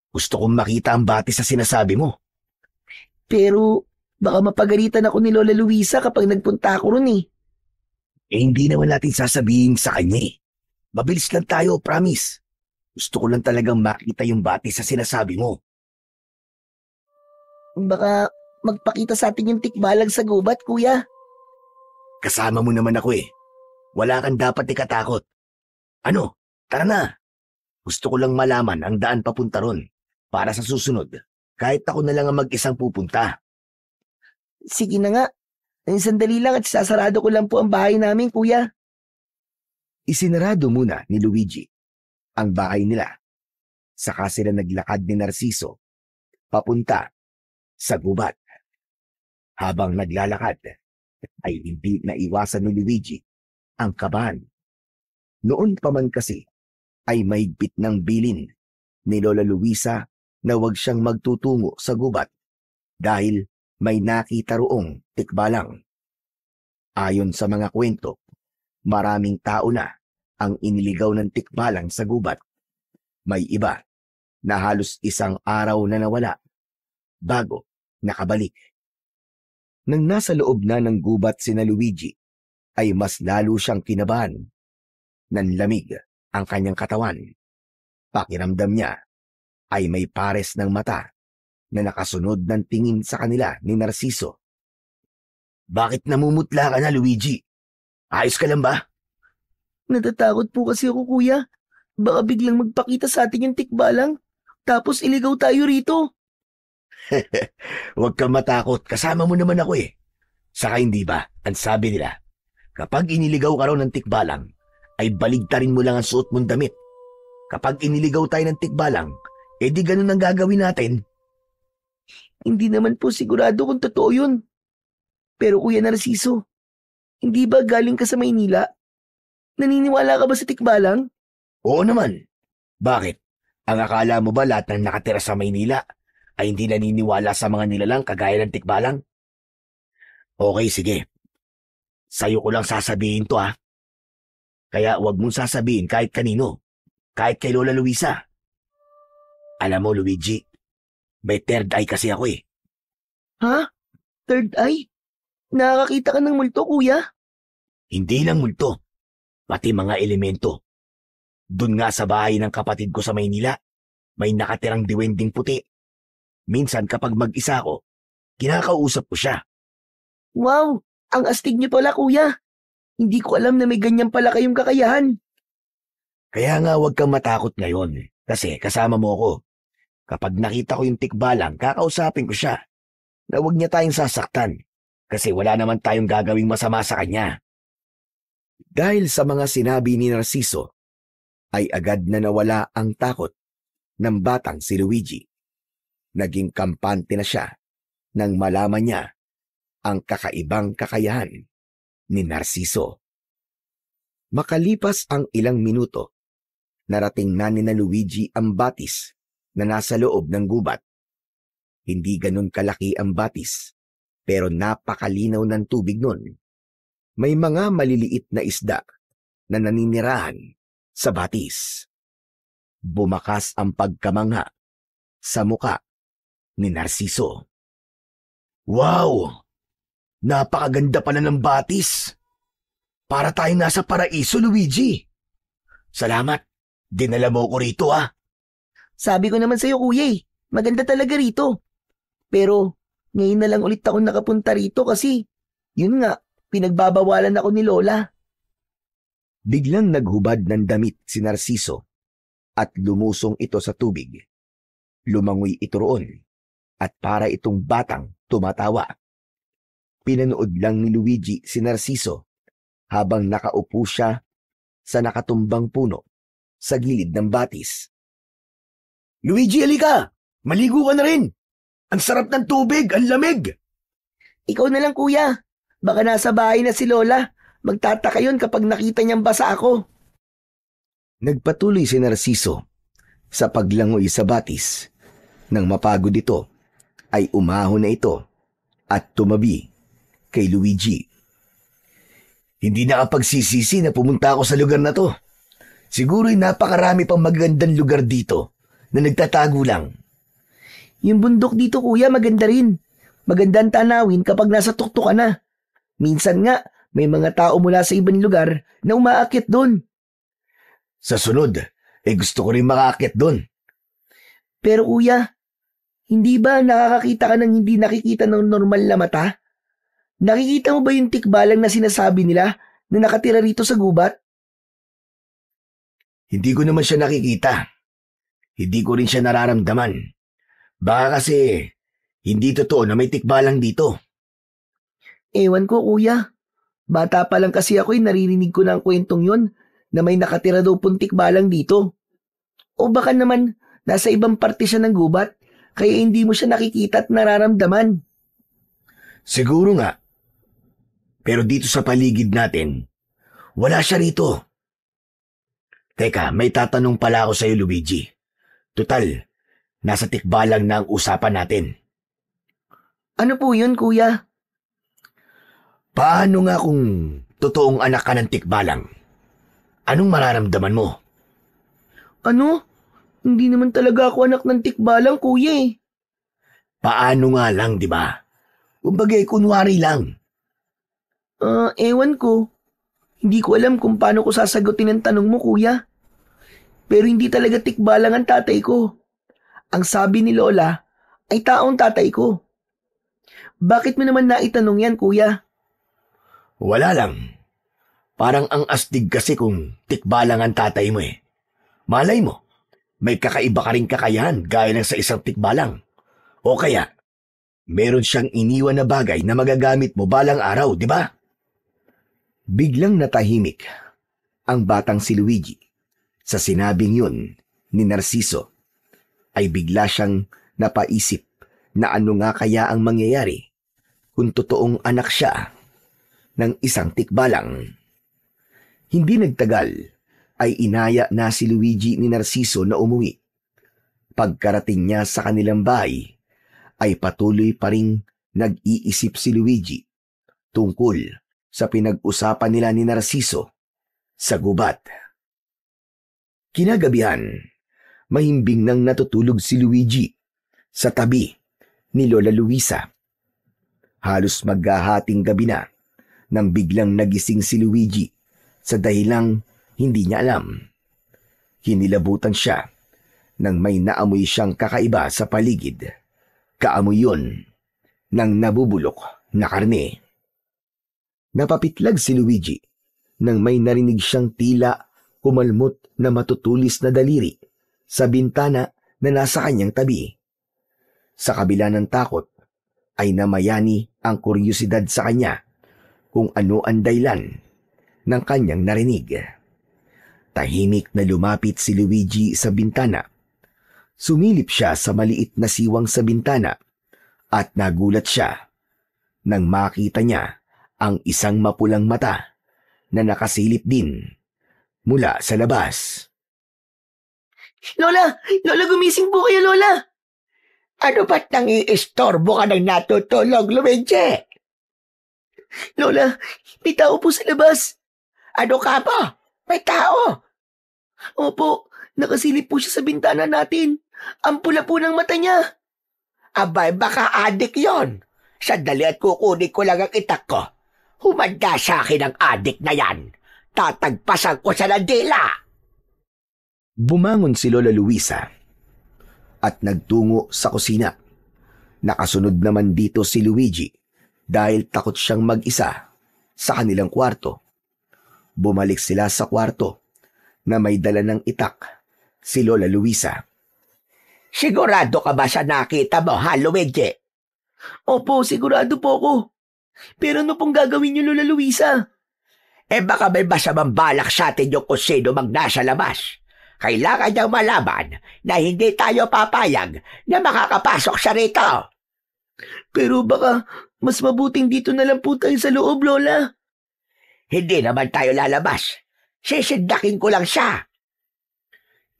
Gusto kong makita ang batis sa sinasabi mo. Pero baka mapagalitan ako ni Lola Luisa kapag nagpunta ako ron eh. Hindi naman natin sasabihin sa kanya eh. Mabilis lang tayo, promise. Gusto ko lang talagang makita yung batis sa sinasabi mo. Baka magpakita sa atin yung tikbalang sa gubat, kuya. Kasama mo naman ako eh. Wala kang dapat ikatakot. Ano? Tara na. Gusto ko lang malaman ang daan papunta ron para sa susunod. Kahit ako na lang ang mag-isang pupunta. Sige na nga. Sandali lang at sasarado ko lang po ang bahay namin, kuya. Isinarado muna ni Luigi ang bahay nila. Saka sila naglakad ni Narciso papunta sa gubat. Habang naglalakad, ay hindi naiwasan ni Luigi ang kabahan. Noon pa man kasi ay mahigpit ng bilin ni Lola Luisa na huwag siyang magtutungo sa gubat dahil may nakita roong tikbalang. Ayon sa mga kwento, maraming tao na ang iniligaw ng tikbalang sa gubat. May iba na halos 1 araw na nawala bago nakabalik. Nang nasa loob na ng gubat sina Luigi, ay mas lalo siyang kinabahan. Nanlamig ang kanyang katawan. Pakiramdam niya ay may pares ng mata na nakasunod ng tingin sa kanila ni Narciso. Bakit namumutla ka na, Luigi? Ayos ka lang ba? Natatakot po kasi ako, kuya. Baka biglang magpakita sa atin yung tikbalang, tapos iligaw tayo rito. Huwag kang matakot, kasama mo naman ako eh. Saka hindi ba, ang sabi nila, kapag iniligaw ka raw ng tikbalang, ay baligtarin mo lang ang suot mong damit. Kapag iniligaw tayo ng tikbalang, edi ganun ang gagawin natin. Hindi naman po sigurado kung totoo yun. Pero Kuya Narciso, hindi ba galing ka sa Maynila? Naniniwala ka ba sa tikbalang? Oo naman. Bakit? Ang akala mo ba lahat ng nakatira sa Maynila ay hindi naniniwala sa mga nilalang kagaya ng tikbalang? Okay, sige. Sa'yo ko lang sasabihin to ha. Kaya wag mong sasabihin kahit kanino. Kahit kay Lola Luisa. Alam mo, Luigi, may third eye kasi ako eh. Ha? Third eye? Nakakakita ka ng multo, Kuya? Hindi lang multo, pati mga elemento. Doon nga sa bahay ng kapatid ko sa Maynila, may nakatirang diwending puti. Minsan kapag mag-isa ako, kinakausap ko siya. Wow! Ang astig niyo pala, Kuya. Hindi ko alam na may ganyan pala kayong kakayahan. Kaya nga huwag kang matakot ngayon, kasi kasama mo ako. Kapag nakita ko yung tikbalang, kakausapin ko siya. Na huwag niya tayong sasaktan, kasi wala naman tayong gagawing masama sa kanya. Dahil sa mga sinabi ni Narciso, ay agad na nawala ang takot ng batang si Luigi. Naging kampante na siya nang malaman niya ang kakaibang kakayahan ni Narciso. Makalipas ang ilang minuto, narating na ni Luigi ang batis na nasa loob ng gubat. Hindi ganun kalaki ang batis, pero napakalinaw ng tubig nun. May mga maliliit na isda na naninirahan sa batis. Bumakas ang pagkamangha sa muka ni Narciso. Wow! Napakaganda pala ng batis! Para tayong nasa paraiso, Luigi! Salamat! Dinala mo ko rito, ah! Sabi ko naman sa'yo, Kuya, maganda talaga rito. Pero ngayon na lang ulit ako nakapunta rito kasi, yun nga, pinagbabawalan ako ni Lola. Biglang naghubad ng damit si Narciso at lumusong ito sa tubig. Lumangoy ito roon at para itong batang tumatawa. Pinanood lang ni Luigi si Narciso habang nakaupo siya sa nakatumbang puno sa gilid ng batis. Luigi, halika! Maligo ka na rin! Ang sarap ng tubig, ang lamig! Ikaw na lang, Kuya. Baka nasa bahay na si Lola. Magtataka yun kapag nakita niyang basa ako. Nagpatuloy si Narciso sa paglangoy sa batis. Nang mapagod ito, ay umahon na ito at tumabi kay Luigi. Hindi nakapagsisisi na pumunta ako sa lugar na to. Siguro'y napakarami pang magagandang lugar dito na nagtatago lang. Yung bundok dito, Kuya, maganda rin. Magandang tanawin kapag nasa tuktok ka na. Minsan nga, may mga tao mula sa ibang lugar na umaakyat doon. Sa sunod, gusto ko rin makaakyat doon. Pero Kuya, hindi ba nakakakita ka ng hindi nakikita ng normal na mata? Nakikita mo ba yung tikbalang na sinasabi nila na nakatira rito sa gubat? Hindi ko naman siya nakikita. Hindi ko rin siya nararamdaman. Baka kasi hindi totoo na may tikbalang dito. Ewan ko, Kuya. Bata pa lang kasi ako'y naririnig ko na ang kwentong yon na may nakatira daw pong tikbalang dito. O baka naman nasa ibang parte siya ng gubat kaya hindi mo siya nakikita at nararamdaman. Siguro nga. Pero dito sa paligid natin, wala siya rito. Teka, may tatanong pala ako sa iyo, Luigi. Tutal, nasa tikbalang na ang usapan natin. Ano po yun, Kuya? Paano nga kung totoong anak ka ng tikbalang? Anong mararamdaman mo? Ano? Hindi naman talaga ako anak ng tikbalang, Kuya eh. Paano nga lang, di ba? Kumbagay, kunwari lang. Ewan ko. Hindi ko alam kung paano ko sasagutin ang tanong mo, Kuya. Pero hindi talaga tikbalang ang tatay ko. Ang sabi ni Lola ay taong tatay ko. Bakit mo naman naitanong yan, Kuya? Wala lang. Parang ang astig kasi kung tikbalang ang tatay mo eh. Malay mo, may kakaiba ka ring kakayahan gaya ng sa isang tikbalang. O kaya, meron siyang iniwan na bagay na magagamit mo balang araw, di ba? Biglang natahimik ang batang si Luigi. Sa sinabing yun ni Narciso, ay bigla siyang napaisip na ano nga kaya ang mangyayari kung totoong anak siya ng isang tikbalang. Hindi nagtagal ay inaya na si Luigi ni Narciso na umuwi. Pagkarating niya sa kanilang bahay, ay patuloy pa ring nag-iisip si Luigi tungkol sa pinag-usapan nila ni Narciso sa gubat. Kinagabihan, mahimbing nang natutulog si Luigi sa tabi ni Lola Luisa. Halos maghahating gabi na nang biglang nagising si Luigi sa dahilang hindi niya alam. Hinilabutan siya nang may naamoy siyang kakaiba sa paligid. Kaamoy yun ng nabubulok na karne. Napapitlag si Luigi nang may narinig siyang tila kumalmot na matutulis na daliri sa bintana na nasa kanyang tabi. Sa kabila ng takot ay namayani ang kuryosidad sa kanya kung ano ang dahilan ng kanyang narinig. Tahimik na lumapit si Luigi sa bintana. Sumilip siya sa maliit na siwang sa bintana at nagulat siya nang makita niya ang isang mapulang mata na nakasilip din mula sa labas. Lola! Lola, gumising po kayo, Lola! Ano ba't nang-iistorbo ka ng natutulog, Luigi? Lola, may tao po sa labas. Ano ka ba? May tao? Opo, nakasilip po siya sa bintana natin. Ang pula po ng mata niya. Abay, baka adik yon. Sandali at kukunin ko lang ang itak ko. Humanda sa akin ang adik na yan. Tatagpasan ko sa landila. Bumangon si Lola Luisa at nagtungo sa kusina. Nakasunod naman dito si Luigi dahil takot siyang mag-isa sa kanilang kwarto. Bumalik sila sa kwarto na may dala ng itak si Lola Luisa. Sigurado ka ba sa nakita mo, ha, Luigi? Opo, sigurado po ako. Pero ano pong gagawin niyo, Lola Luisa? Baka may masamang balak sa atin yung kung sino mang nasa labas. Kailangan niyang malaman na hindi tayo papayag na makakapasok siya rito. Pero baka mas mabuting dito na lang po tayo sa loob, Lola. Hindi naman tayo lalabas. Sisindakin ko lang siya.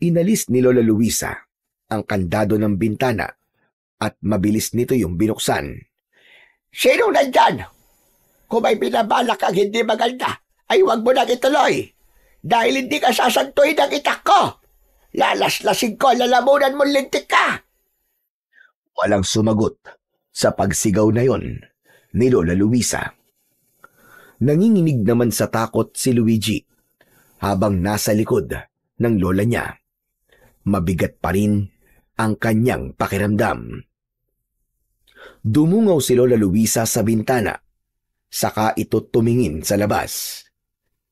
Inalis ni Lola Luisa ang kandado ng bintana at mabilis nito yung binuksan. Sino nandyan? Kung may binabalak kang hindi maganda, ay huwag mo nang ituloy. Dahil hindi ka sasantuin ng itak ko. Lalaslasing ko, lalamunan mong lintik ka. Walang sumagot sa pagsigaw na yon ni Lola Luisa. Nanginginig naman sa takot si Luigi habang nasa likod ng lola niya. Mabigat pa rin ang kanyang pakiramdam. Dumungaw si Lola Luisa sa bintana, saka ito tumingin sa labas.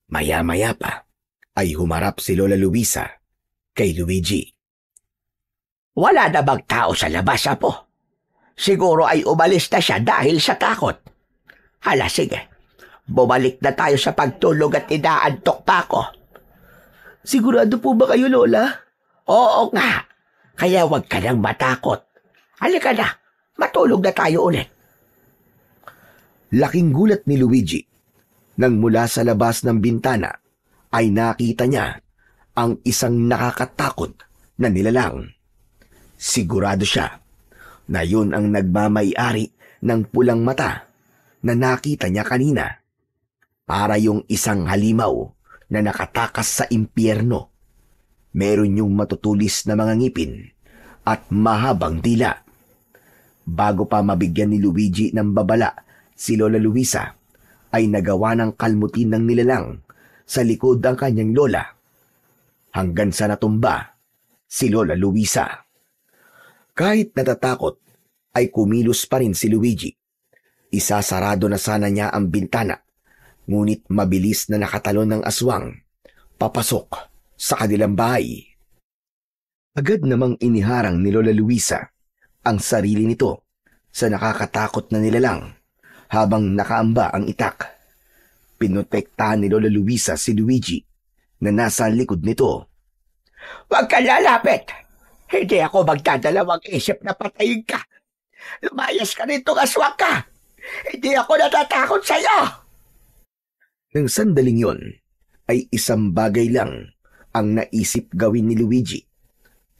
Maya-maya pa ay humarap si Lola Luisa kay Luigi. Wala na bang tao sa labas, Apo? Siguro ay umalis na siya dahil sa takot. Hala, sige. Bumalik na tayo sa pagtulog at inaantok pa ako. Sigurado po ba kayo, Lola? Oo nga. Kaya huwag ka nang matakot. Halika na. Matulog na tayo ulit. Laking gulat ni Luigi nang mula sa labas ng bintana ay nakita niya ang isang nakakatakot na nilalang. Sigurado siya na yun ang nagmamay-ari ng pulang mata na nakita niya kanina. Para yung isang halimaw na nakatakas sa impyerno. Meron yung matutulis na mga ngipin at mahabang dila. Bago pa mabigyan ni Luigi ng babala, si Lola Luisa ay nagawa ng kalmutin ng nilalang sa likod ang kanyang lola. Hanggang sa natumba si Lola Luisa. Kahit natatakot, ay kumilos pa rin si Luigi. Isasarado na sana niya ang bintana, ngunit mabilis na nakatalon ng aswang papasok sa kanilang bahay. Agad namang iniharang ni Lola Luisa ang sarili nito sa nakakatakot na nilalang habang nakaamba ang itak. Pinotektahan ni Lola Luisa si Luigi na nasa likod nito. Huwag ka lalapit! Hindi ako magdadalawang isip na patayin ka. Lumayas ka rito, aswang ka! Hindi ako natatakot sa'yo! Nang sandaling yon, ay isang bagay lang ang naisip gawin ni Luigi.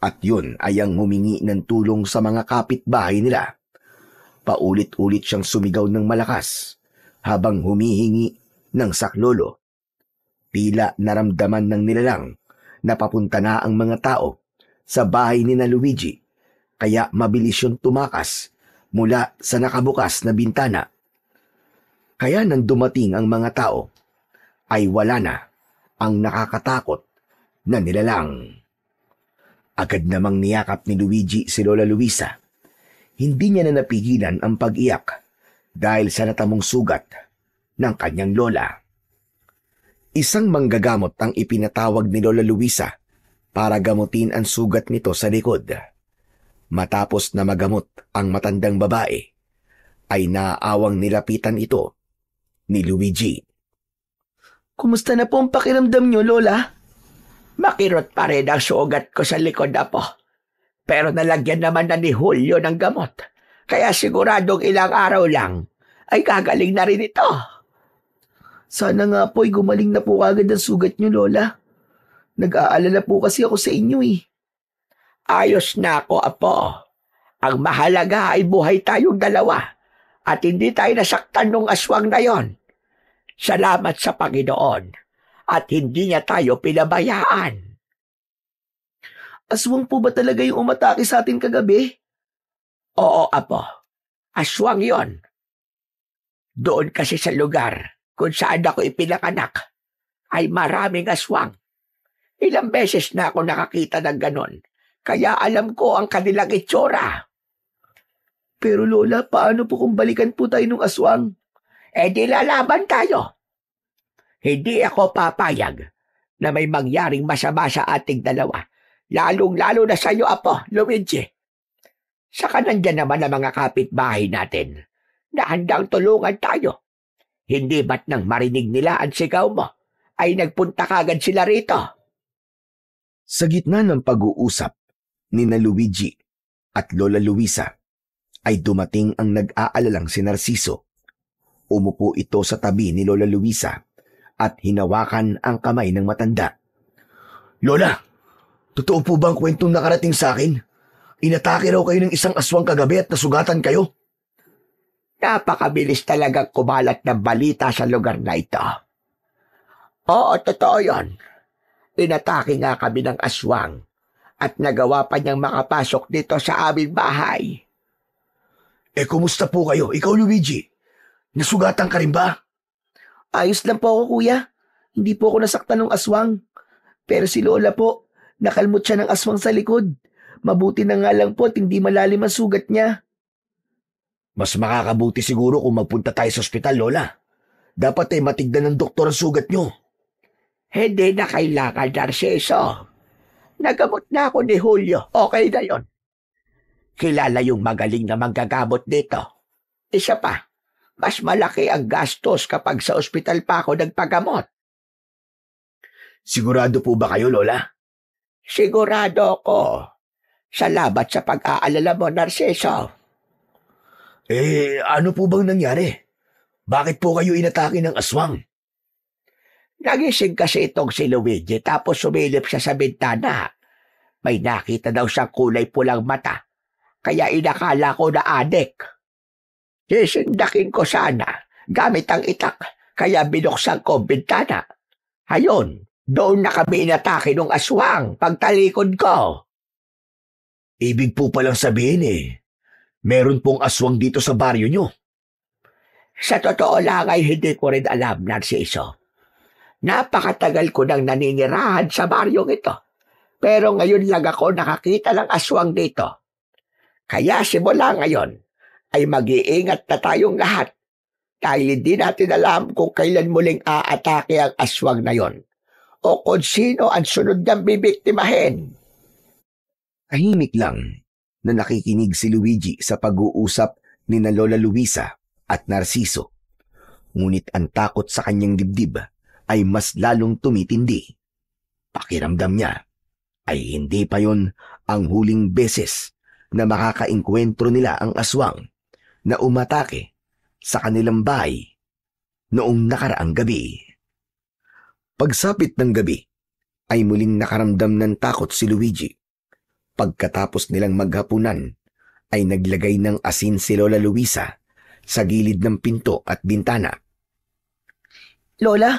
At yun ay ang humingi ng tulong sa mga kapitbahay nila. Paulit-ulit siyang sumigaw ng malakas habang humihingi ng saklolo. Tila naramdaman ng nilalang na papunta na ang mga tao sa bahay ni na Luigi, kaya mabilis yung tumakas mula sa nakabukas na bintana. Kaya nang dumating ang mga tao, ay wala na ang nakakatakot na nilalang. Agad namang niyakap ni Luigi si Lola Luisa. Hindi niya na napigilan ang pag-iyak dahil sa natamong sugat ng kanyang lola. Isang manggagamot ang ipinatawag ni Lola Luisa para gamutin ang sugat nito sa likod. Matapos na magamot ang matandang babae, ay naaawang nilapitan ito ni Luigi. Kumusta na po ang pakiramdam niyo, Lola? Makirot pa rin ang sugat ko sa likod, Apo. Pero nalagyan naman na ni Julio ng gamot. Kaya siguradong ilang araw lang ay gagaling na rin ito. Sana nga po'y gumaling na po kagad ang sugat niyo, Lola. Nag-aalala po kasi ako sa inyo eh. Ayos na ako, Apo. Ang mahalaga ay buhay tayong dalawa at hindi tayo nasaktan ng aswang na yon. Salamat sa Panginoon at hindi niya tayo pinabayaan. Aswang po ba talaga yung umatake sa atin kagabi? Oo, Apo. Aswang yon. Doon kasi sa lugar kung saan ako ipinanganak ay maraming aswang. Ilang beses na ako nakakita ng ganon, kaya alam ko ang kanilang itsura. Pero Lola, paano po kung balikan po tayo ng aswang? Di lalaban tayo. Hindi ako papayag na may mangyaring masama sa ating dalawa, lalong-lalo na sa iyo, Apo, Luigi. Saka nandyan naman ang mga kapitbahay natin na handang tulungan tayo. Hindi ba't nang marinig nila ang sigaw mo, ay nagpunta kagad sila rito? Sa gitna ng pag-uusap ni na Luigi at Lola Luisa, ay dumating ang nag-aalalang si Narciso. Umupo ito sa tabi ni Lola Luisa at hinawakan ang kamay ng matanda. Lola, totoo po ba ang kwentong nakarating sa akin? Inatake raw kayo ng isang aswang kagabi at nasugatan kayo? Napakabilis talagang kumalat ng balita sa lugar na ito. Oo, totoo yon. Inatake nga kami ng aswang at nagawa pa niyang makapasok dito sa aming bahay. Kumusta po kayo? Ikaw, Luigi? Nasugatan ka rin ba? Ayos lang po ako, kuya. Hindi po ako nasaktan ng aswang. Pero si Lola po, nakalmot siya ng aswang sa likod. Mabuti na nga lang po at hindi malalim ang sugat niya. Mas makakabuti siguro kung magpunta tayo sa ospital, Lola. Dapat matignan ng doktor ang sugat nyo. Hindi na kailangan, Narciso. Nagamot na ako ni Julio. Okay na yon. Kilala yung magaling na manggagamot dito. Isa pa, mas malaki ang gastos kapag sa ospital pa ako nagpagamot. Sigurado po ba kayo, Lola? Sigurado ako. Salamat sa pag-aalala mo, Narciso. Ano po bang nangyari? Bakit po kayo inatake ng aswang? Nagising kasi itong si Luigi tapos sumilip siya sa bintana. May nakita daw siyang kulay pulang mata, kaya inakala ko na adik. Sisindakin ko sana gamit ang itak, kaya binuksan ko ang bintana. Hayon, doon na kami inatake ng aswang pagtalikod ko. Ibig po palang sabihin meron pong aswang dito sa baryo nyo. Sa totoo lang ay hindi ko rin alam, Narciso. Napakatagal ko nang naninirahan sa baryong ito. Pero ngayon lang ako nakakita ng aswang dito. Kaya simula ngayon ay mag-iingat na tayong lahat dahil hindi natin alam kung kailan muling aatake ang aswang na yon o kung sino ang sunod niyang bibiktimahin. Tahimik lang na nakikinig si Luigi sa pag-uusap ni na Lola Luisa at Narciso. Ngunit ang takot sa kanyang dibdib ay mas lalong tumitindi. Pakiramdam niya ay hindi pa yon ang huling beses na makakaengkwentro nila ang aswang na umatake sa kanilang bahay noong nakaraang gabi. Pagsapit ng gabi ay muling nakaramdam ng takot si Luigi. Pagkatapos nilang maghapunan ay naglagay ng asin si Lola Luisa sa gilid ng pinto at bintana. Lola,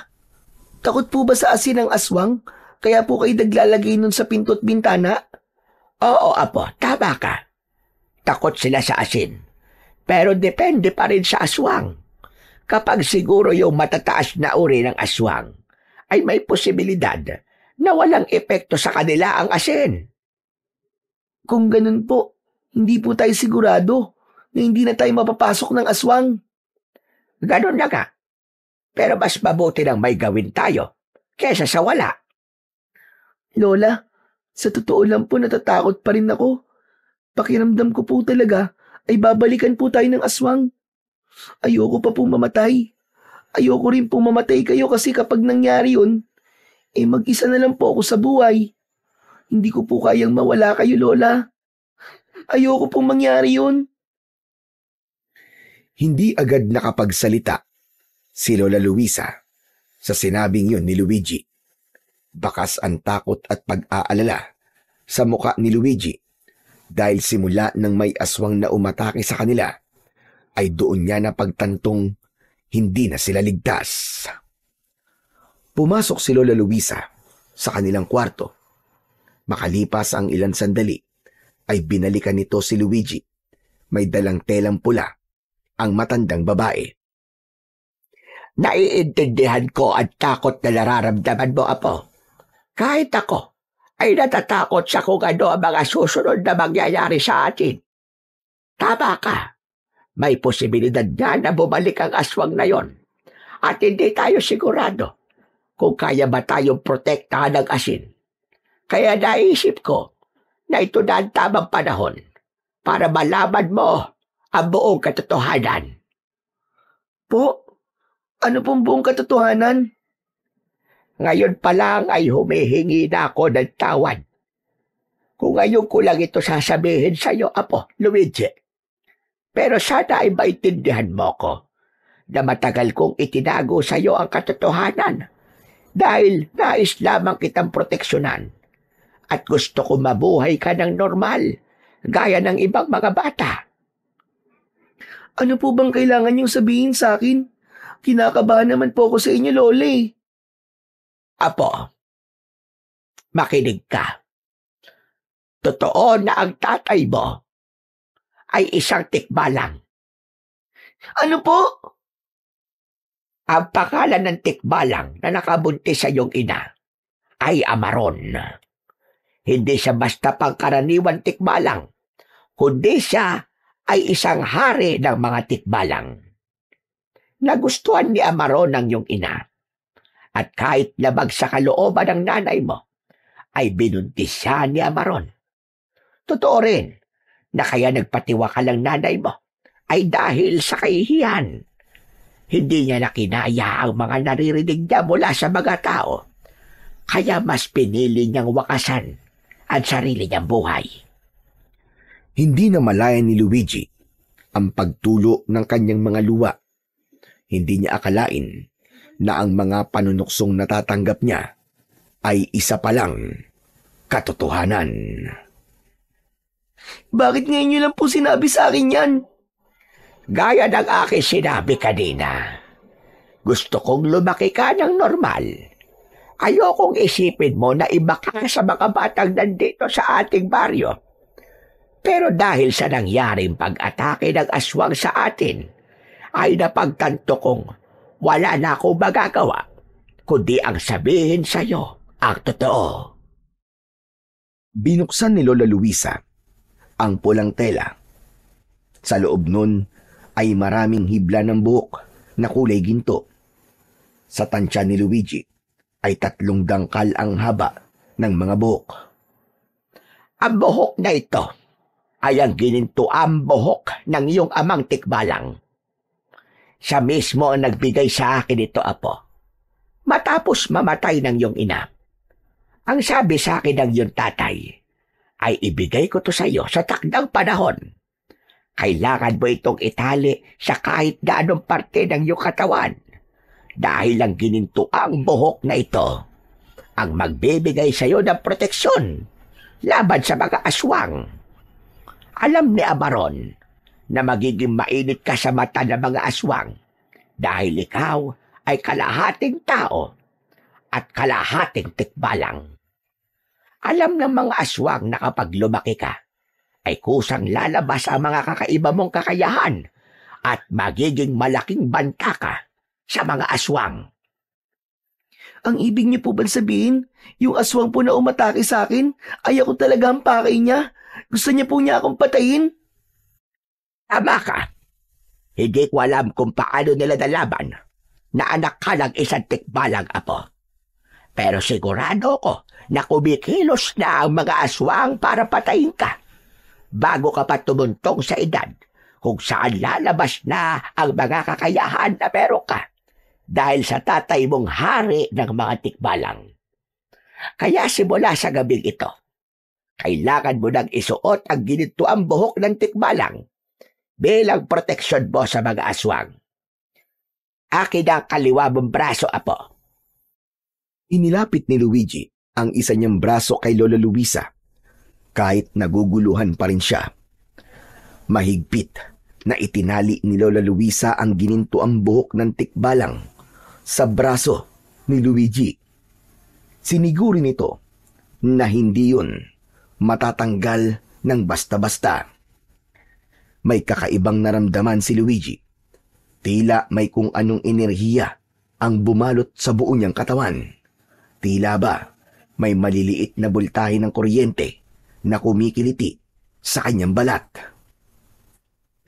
takot po ba sa asin ang aswang? Kaya po kayo naglalagay nun sa pinto at bintana? Oo, apo, tama ka. Takot sila sa asin. Pero depende pa rin sa aswang. Kapag siguro yung matataas na uri ng aswang, ay may posibilidad na walang epekto sa kanila ang asin. Kung ganun po, hindi po tayo sigurado na hindi na tayo mapapasok ng aswang. Ganun na nga. Pero mas mabuti nang may gawin tayo kesa sa wala. Lola, sa totoo lang po natatakot pa rin ako. Pakiramdam ko po talaga ay babalikan po tayo ng aswang. Ayoko pa po mamatay. Ayoko rin po mamatay kayo kasi kapag nangyari yun, mag-isa na lang po ako sa buhay. Hindi ko po kayang mawala kayo, Lola. Ayoko pong mangyari yun. Hindi agad nakapagsalita si Lola Luisa sa sinabing yun ni Luigi. Bakas ang takot at pag-aalala sa muka ni Luigi dahil simula nang may aswang na umatake sa kanila ay doon niya napagtantong hindi na sila ligtas. Pumasok si Lola Luisa sa kanilang kwarto. Makalipas ang ilang sandali ay binalikan nito si Luigi. May dalang telang pula ang matandang babae. Naiintindihan ko ang takot na nararamdaman mo, apo. Kahit ako ay natatakot sa kung ano ang mga susunod na mangyayari sa atin. Tama ka. May posibilidad nga na bumalik ang aswang na yon. At hindi tayo sigurado kung kaya ba tayong protektahan ng asin. Kaya naisip ko na ito na ang tamang panahon para malaman mo ang buong katotohanan. Po, ano pong buong katotohanan? Ngayon pa lang ay humihingi na ako ng tawad. Kung ngayon ko lang ito sasabihin sa iyo, apo, Luigi. Pero sana ay maintindihan mo ko na matagal kong itinago sa iyo ang katotohanan dahil nais lamang kitang proteksyonan at gusto ko mabuhay ka ng normal gaya ng ibang mga bata. Ano po bang kailangan niyong sabihin sa akin? Kinakabahan naman po ako sa inyo, Lola eh. Apo, makinig ka. Totoo na ang tatay mo ay isang tikbalang. Ano po? Ang pangalan ng tikbalang na nakabuntis sa iyong ina ay Amaron. Hindi siya basta pangkaraniwan tikbalang, kundi siya ay isang hari ng mga tikbalang. Nagustuhan ni Amaron ng iyong ina. At kahit labag sa kalooban ng nanay mo, ay binuntis siya ni Amaron. Totoo rin na kaya nagpatiwakal ang nanay mo ay dahil sa kahihiyan. Hindi niya nakinaya ang mga naririnig niya mula sa mga tao. Kaya mas pinili niyang wakasan ang sarili niyang buhay. Hindi na malaya ni Luigi ang pagtulo ng kanyang mga luwa. Hindi niya akalain na ang mga panunuksong natatanggap niya ay isa palang katotohanan. Bakit ngayon niyo lang po sinabi sa akin yan? Gaya ng aking sinabi kanina, gusto kong lumaki ka ng normal. Ayokong isipin mo na iba ka sa mga batang nandito sa ating baryo. Pero dahil sa nangyaring pag-atake ng aswang sa atin, ay napagtanto kong wala na akong magagawa, kundi ang sabihin sa iyo ang totoo. Binuksan ni Lola Luisa ang pulang tela. Sa loob nun ay maraming hibla ng buhok na kulay ginto. Sa tansya ni Luigi ay 3 dangkal ang haba ng mga buhok. Ang buhok na ito ay ang ginintuang buhok ng iyong amang tikbalang. Siya mismo ang nagbigay sa akin ito, apo. Matapos mamatay ng iyong ina. Ang sabi sa akin ng iyong tatay ay ibigay ko to sa iyo sa takdang panahon. Kailangan mo itong itali sa kahit na anong parte ng iyong katawan dahil ang ginintuang buhok na ito ang magbibigay sa iyo ng proteksyon laban sa mga aswang. Alam ni Abaron na magiging mainit ka sa mata ng mga aswang dahil ikaw ay kalahating tao at kalahating tikbalang. Alam ng mga aswang na kapag lumaki ka, ay kusang lalabas ang mga kakaiba mong kakayahan at magiging malaking banta ka sa mga aswang. Ang ibig niyo po ba sabihin, yung aswang po na umatake sa akin, ay ako talaga ang pakay niya? Gusto niya po niya akong patayin? Tama ka. Hindi ko alam kung paano nila nalaban na anak ka ng isang tikbalang apo. Pero sigurado ko na kumikilos na ang mga aswang para patayin ka bago ka pa tumuntong sa edad kung saan lalabas na ang mga kakayahan na meron ka dahil sa tatay mong hari ng mga tikbalang. Kaya simula sa gabing ito, kailangan mo nang isuot ang ginintuang buhok ng tikbalang bilang proteksyon mo sa mga aswang. Akin ang kaliwa mong braso, apo. Inilapit ni Luigi ang isa niyang braso kay Lola Luisa. Kahit naguguluhan pa rin siya. Mahigpit na itinali ni Lola Luisa ang ginintuang buhok ng tikbalang sa braso ni Luigi. Siniguro nito na hindi yun matatanggal ng basta-basta. May kakaibang naramdaman si Luigi. Tila may kung anong enerhiya ang bumalot sa buo niyang katawan. Tila ba may maliliit na bultahe ng kuryente na kumikiliti sa kanyang balat.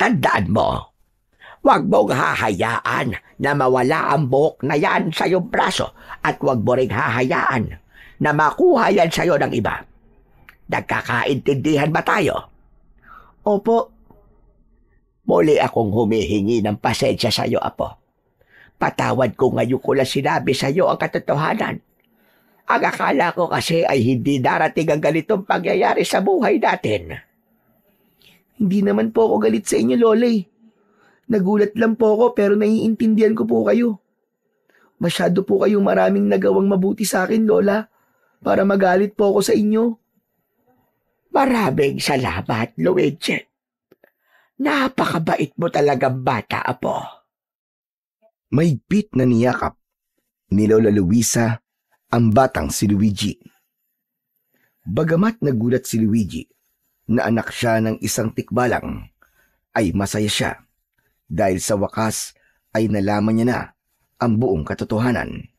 Tandaan mo, huwag mong hahayaan na mawala ang buhok na yan sa iyong braso at huwag mo ring hahayaan na makuha yan sa iyo ng iba. Nagkakaintindihan ba tayo? Opo. Muli akong humihingi ng pasensya sa iyo, apo. Patawad ko ngayon ko lang sinabi sa iyo ang katotohanan. Ang akala ko kasi ay hindi darating ang ganitong pangyayari sa buhay natin. Hindi naman po ako galit sa inyo, Lola. Nagulat lang po ako pero naiintindihan ko po kayo. Masyado po kayong maraming nagawang mabuti sa akin, Lola, para magalit po ako sa inyo. Maraming salamat, Luigi. Napakabait mo talagang bata, apo. Mahigpit na niyakap ni Lola Luisa ang batang si Luigi. Bagamat nagulat si Luigi na anak siya ng isang tikbalang, ay masaya siya dahil sa wakas ay nalaman niya na ang buong katotohanan.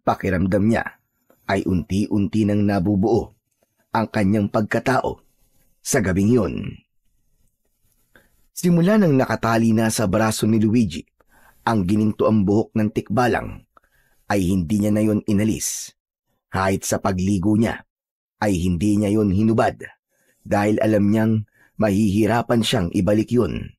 Pakiramdam niya ay unti-unti nang nabubuo ang kanyang pagkatao sa gabing yun. Simula nang nakatali na sa braso ni Luigi ang ginintuang buhok ng tikbalang, ay hindi niya na yon inalis. Kahit sa pagligo niya, ay hindi niya yon hinubad dahil alam niyang mahihirapan siyang ibalik yun.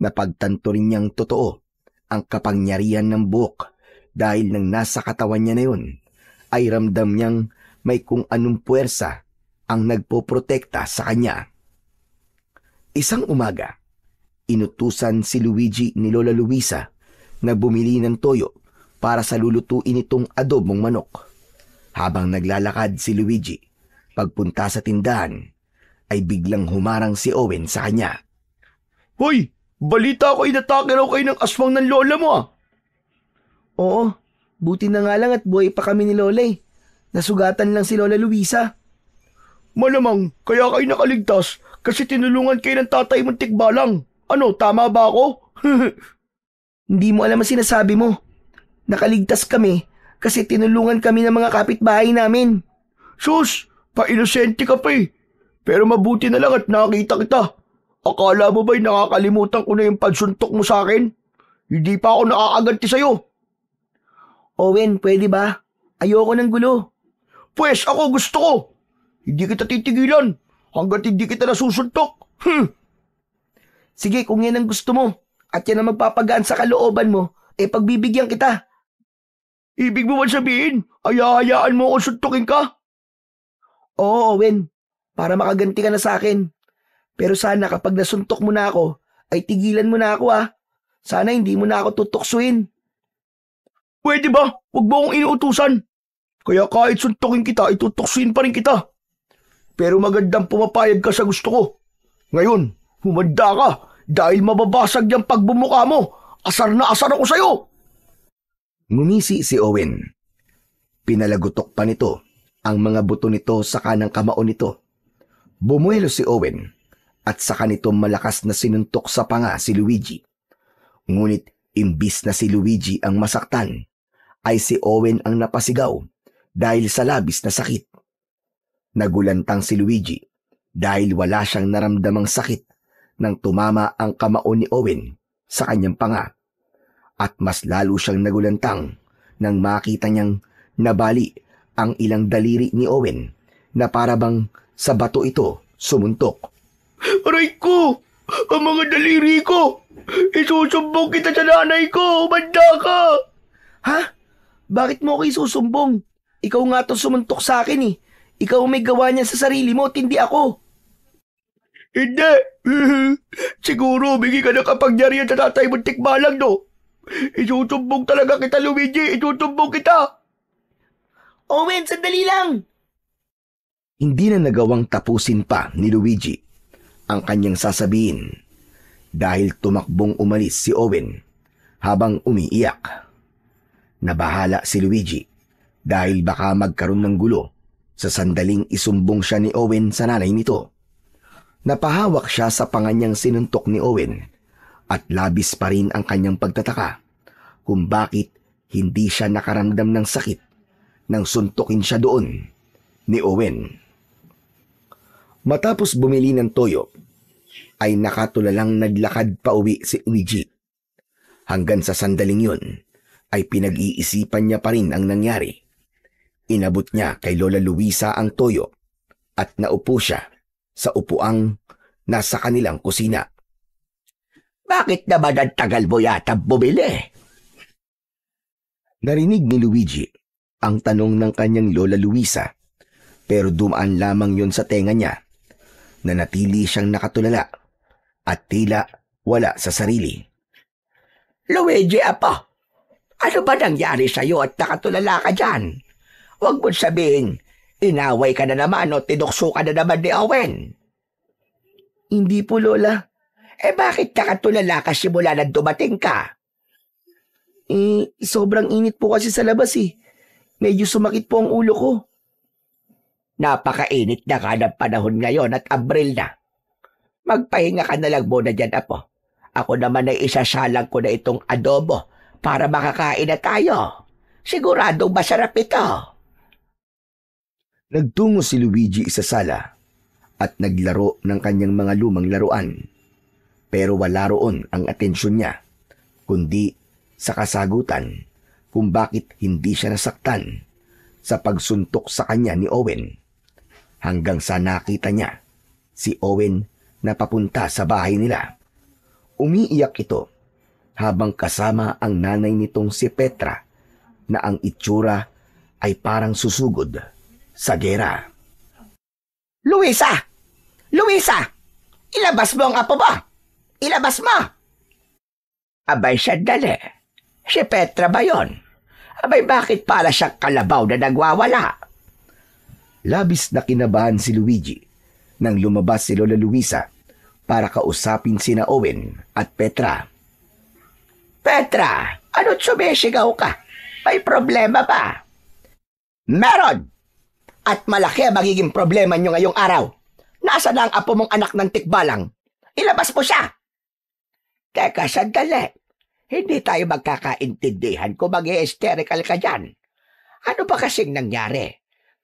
Napagtanto rin niyang totoo ang kapangyarihan ng buhok dahil nang nasa katawan niya na yon, ay ramdam niyang may kung anong puwersa ang nagpoprotekta sa kanya. Isang umaga, inutusan si Luigi ni Lola Luisa na bumili ng toyo para sa lulutuin itong adobong manok. Habang naglalakad si Luigi, pagpunta sa tindahan, ay biglang humarang si Owen sa kanya. Hoy! Balita ko inatake raw kayo ng aswang ng lola mo, ah! Oo, buti na nga lang at buhay pa kami ni Lola. Nasugatan lang si Lola Luisa. Malamang kaya kayo nakaligtas kasi tinulungan kayo ng tatay mong tikbalang. Ano, tama ba ako? Hindi mo alam ang sinasabi mo. Nakaligtas kami kasi tinulungan kami ng mga kapitbahay namin. Sus, pa-inosente ka pa eh. Pero mabuti na lang at nakakita kita. Akala mo ba'y nakakalimutan ko na yung pagsuntok mo sa akin? Hindi pa ako nakakaganti sa'yo. Owen, pwede ba? Ayoko ng gulo. Pwes, ako gusto ko. Hindi kita titigilan hanggat hindi kita nasusuntok. Sige, kung yan ang gusto mo at yan ang magpapagaan sa kalooban mo, pagbibigyan kita. Ibig mo ba sabihin, hayaan mo akong suntukin ka? Oo, Owen, para makaganti ka na sa akin. Pero sana kapag nasuntok mo na ako, ay tigilan mo na ako ah. Sana hindi mo na ako tutuksuin. Pwede ba? Huwag mo akong inuutusan. Kaya kahit suntokin kita, itutuksuin pa rin kita. Pero magandang pumapayag ka sa gusto ko. Ngayon, humanda ka dahil mababasag yung pagbumuka mo. Asar na asar ako sa'yo. Ngumisi si Owen. Pinalagutok pa nito ang mga buto nito sa kanang kamao nito. Bumuelo si Owen at saka nito malakas na sinuntok sa panga si Luigi. Ngunit imbis na si Luigi ang masaktan, ay si Owen ang napasigaw dahil sa labis na sakit. Nagulantang si Luigi dahil wala siyang naramdamang sakit nang tumama ang kamao ni Owen sa kanyang panga. At mas lalo siyang nagulantang nang makita niyang nabali ang ilang daliri ni Owen na parabang sa bato ito sumuntok. Aray ko! Ang mga daliri ko! Isusumbong kita sa nanay ko! Humanda ka! Ha? Bakit mo ako isusumbong? Ikaw nga to sumuntok sa akin eh. Ikaw may gawa niya sa sarili mo, hindi ako. Hindi. Siguro bigay ka ng kapangyarihan sa tatay mong tikbalang, no? Isusumbong talaga kita, Luigi. Isusumbong kita. Owen, sandali lang. Hindi na nagawang tapusin pa ni Luigi ang kanyang sasabihin dahil tumakbong umalis si Owen habang umiiyak. Nabahala si Luigi dahil baka magkaroon ng gulo sa sandaling isumbong siya ni Owen sa nanay nito. Napahawak siya sa panganyang sinuntok ni Owen at labis pa rin ang kanyang pagtataka kung bakit hindi siya nakaramdam ng sakit nang suntukin siya doon ni Owen. Matapos bumili ng toyo, ay nakatulalang naglakad pa uwi si Luigi. Hanggang sa sandaling yun, ay pinag-iisipan niya pa rin ang nangyari. Inabot niya kay Lola Luisa ang toyo at naupo siya sa upuang nasa kanilang kusina. Bakit naman ang tagal mo yata bumili? Narinig ni Luigi ang tanong ng kanyang Lola Luisa, pero dumaan lamang yon sa tenga niya. Nanatili siyang nakatulala at tila wala sa sarili. Luigi, apo, ano ba nangyari sa'yo at nakatulala ka dyan? Huwag mo sabihin, inaway ka na naman o tinukso ka na naman ni Owen. Hindi po, Lola. Bakit nakatulala ka simula na dumating ka? Sobrang init po kasi sa labas eh. Medyo sumakit po ang ulo ko. Napakainit na ka ng panahon ngayon at Abril na. Magpahinga ka na lang muna dyan, apo. Ako naman ay isasalang ko na itong adobo para makakain na tayo. Siguradong masarap ito. Nagtungo si Luigi sa sala at naglaro ng kanyang mga lumang laruan. Pero wala roon ang atensyon niya, kundi sa kasagutan kung bakit hindi siya nasaktan sa pagsuntok sa kanya ni Owen. Hanggang sa nakita niya si Owen na papunta sa bahay nila. Umiiyak ito habang kasama ang nanay nitong si Petra na ang itsura ay parang susugod sa gera. Luisa! Luisa! Ilabas mo ang apo mo! Ilabas mo! Abay, sandali. Si Petra ba yon? Abay, bakit para siyang kalabaw na nagwawala? Labis na kinabahan si Luigi nang lumabas si Lola Luisa para kausapin sina Owen at Petra. Petra, ano't sumisigaw ka? May problema ba? Meron! At malaki ang magiging problema nyo ngayong araw. Nasa na ang apo mong anak ng tikbalang? Ilabas mo siya! Teka, sandali. Hindi tayo magkakaintindihan kung mag-hysterical ka dyan. Ano ba kasing nangyari?